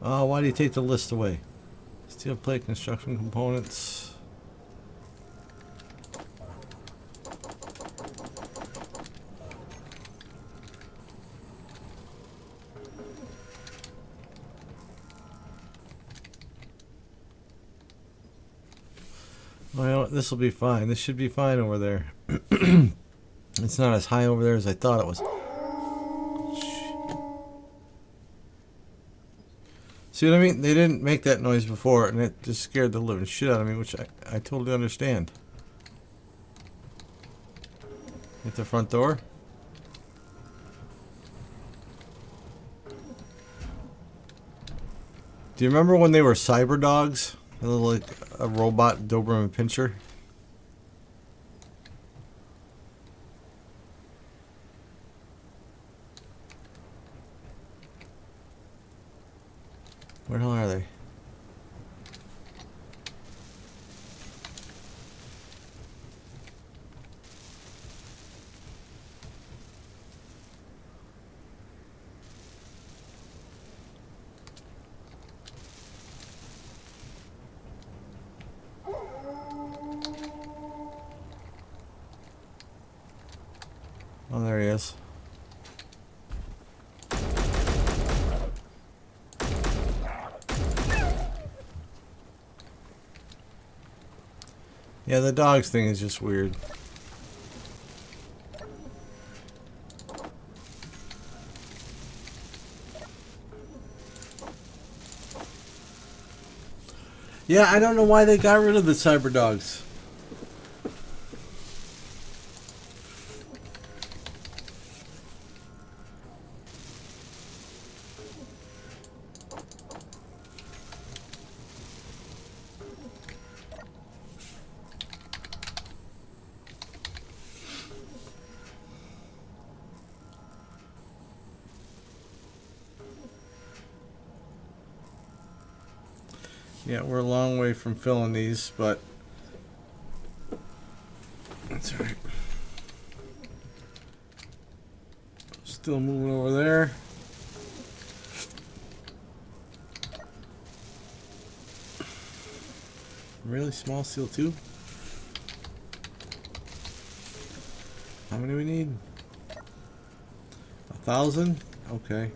Oh, why do you take the list away? Steel plate construction components. Well, this will be fine. This should be fine over there. It's not as high over there as I thought it was. See what I mean? They didn't make that noise before, and it just scared the living shit out of me, which I totally understand. Hit the front door. Do you remember when they were cyber dogs? They looked like a robot Doberman Pinscher. Where the hell are they? Oh, there he is. Yeah, the dogs thing is just weird. Yeah, I don't know why they got rid of the cyber dogs. Yeah, we're a long way from filling these, but that's alright. Still moving over there. Really small steel tube? How many we need? 1,000? Okay.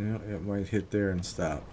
Yeah, it might hit there and stop.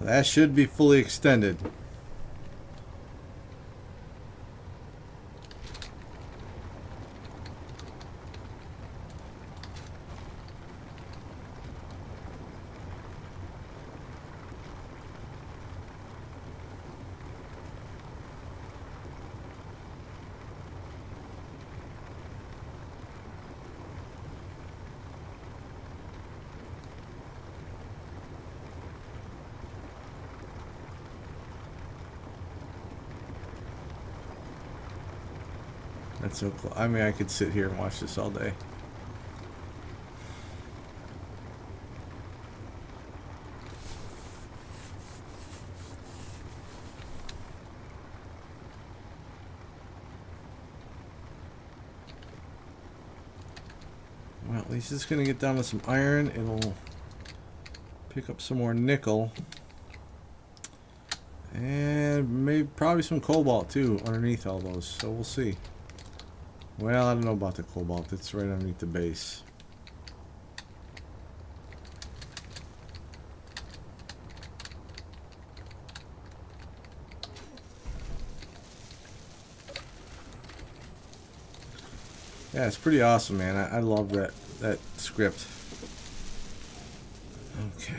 That should be fully extended. That's so cool. I mean, I could sit here and watch this all day. Well, at least it's going to get down to some iron. It'll pick up some more nickel. And maybe probably some cobalt too underneath all those. So we'll see. Well, I don't know about the cobalt. It's right underneath the base. Yeah, it's pretty awesome, man. I love that script. Okay.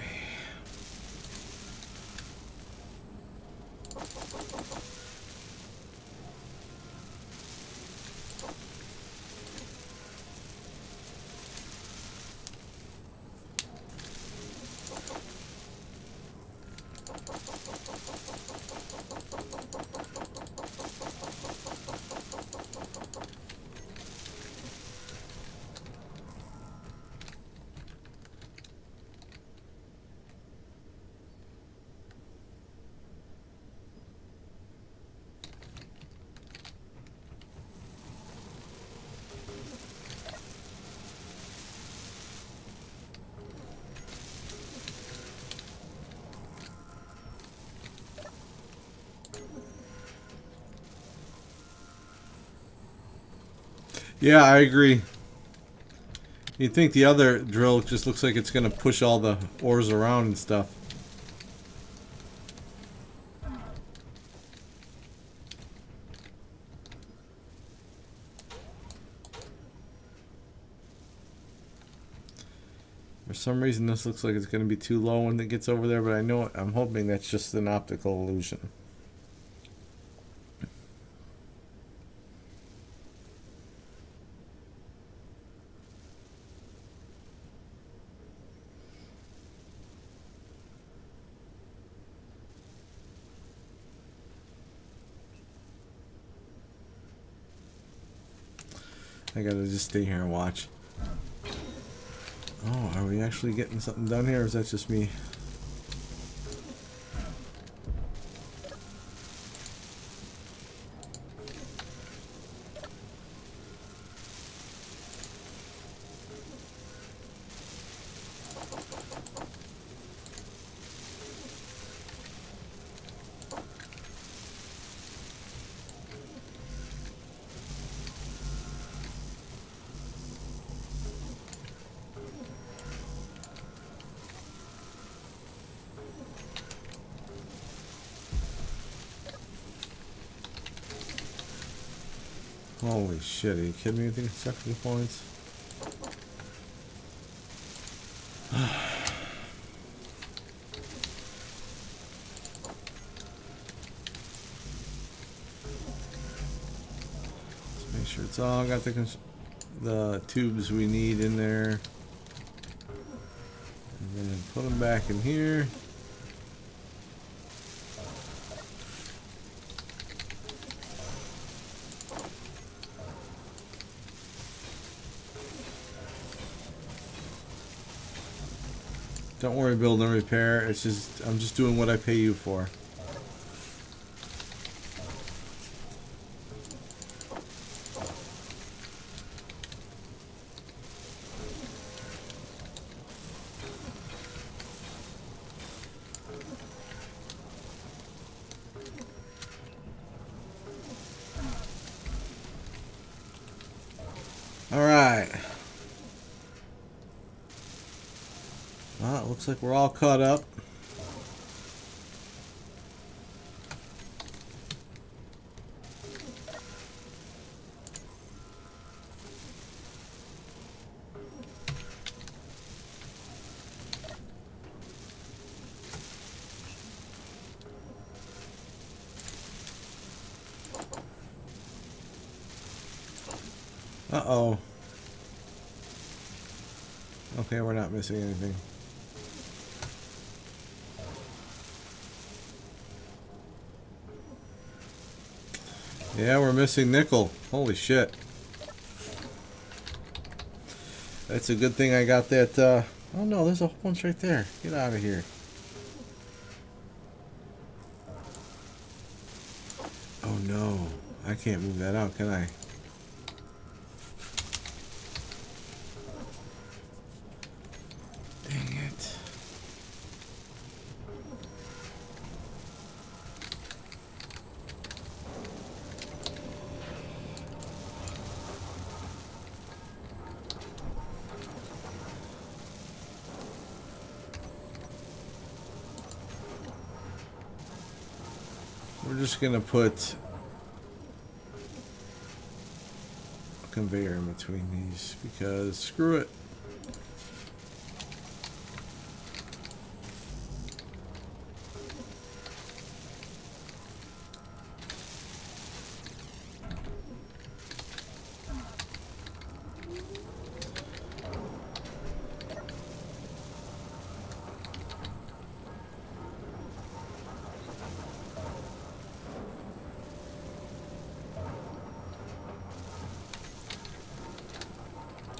Yeah, I agree. You'd think the other drill just looks like it's going to push all the ores around and stuff. For some reason, this looks like it's going to be too low when it gets over there, but I'm hoping that's just an optical illusion. I gotta just stay here and watch. Oh, are we actually getting something done here, or is that just me? Holy shit, are you kidding me with the construction points? Let's make sure it's all got the tubes we need in there. And then put them back in here. Don't worry, build and repair. It's just I'm just doing what I pay you for. All right. Well, it looks like we're all caught up. Uh-oh. Okay, we're not missing anything. Yeah, we're missing nickel. Holy shit. That's a good thing I got that, oh no, there's a whole bunch right there. Get out of here. Oh no. I can't move that out, can I? Dang it. we're just gonna put a conveyor in between these because screw it.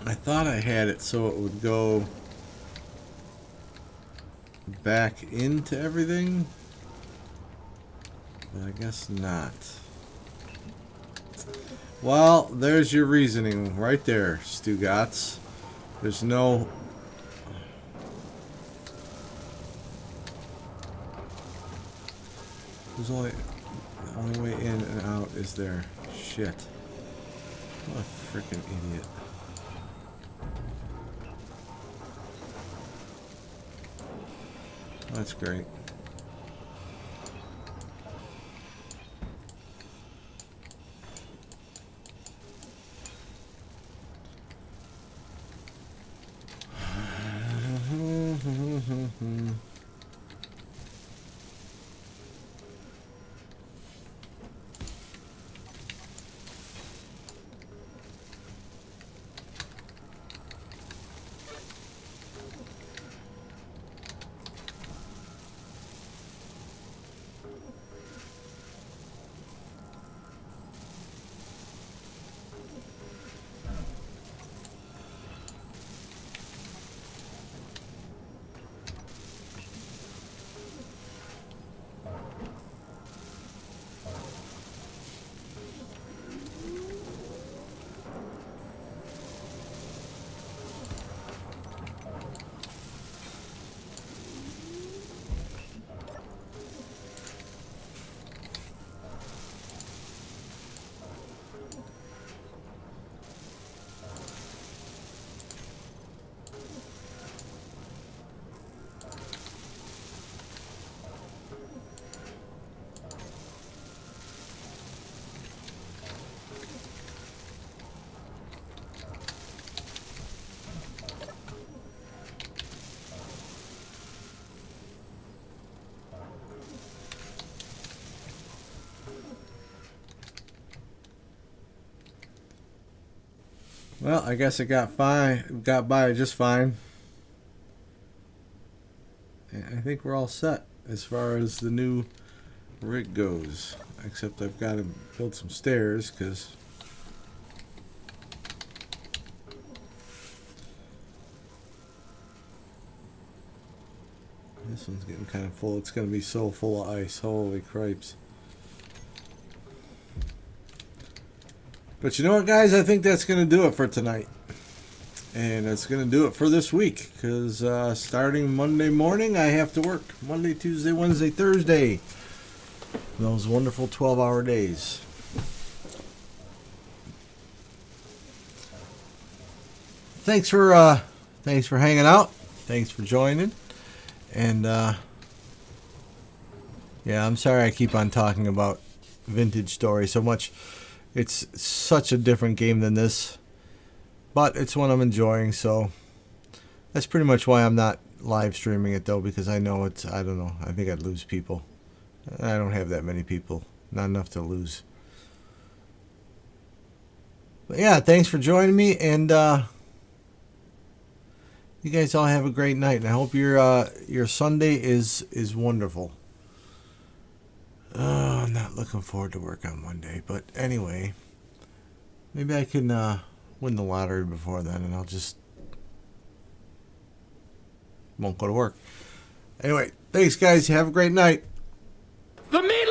I thought I had it so it would go back into everything, but I guess not. Well, there's your reasoning right there, Stugatz. There's no... There's only... The only way in and out is there. Shit. What a freaking idiot. That's great. Well, I guess it got by just fine. And I think we're all set as far as the new rig goes. Except I've got to build some stairs because this one's getting kind of full. It's going to be so full of ice. Holy cripes. But you know what, guys? I think that's going to do it for tonight. And that's going to do it for this week. Because starting Monday morning, I have to work. Monday, Tuesday, Wednesday, Thursday. Those wonderful 12-hour days. Thanks for hanging out. Thanks for joining. And yeah, I'm sorry I keep on talking about Vintage Story so much. It's such a different game than this, but it's one I'm enjoying, so that's pretty much why I'm not live streaming it, though, because I know it's, I don't know, I think I'd lose people. I don't have that many people, not enough to lose. But yeah, thanks for joining me, and you guys all have a great night, and I hope your Sunday is wonderful. I'm not looking forward to work on Monday, but anyway, maybe I can win the lottery before then, and I'll just won't go to work. Anyway, thanks, guys. Have a great night. The meat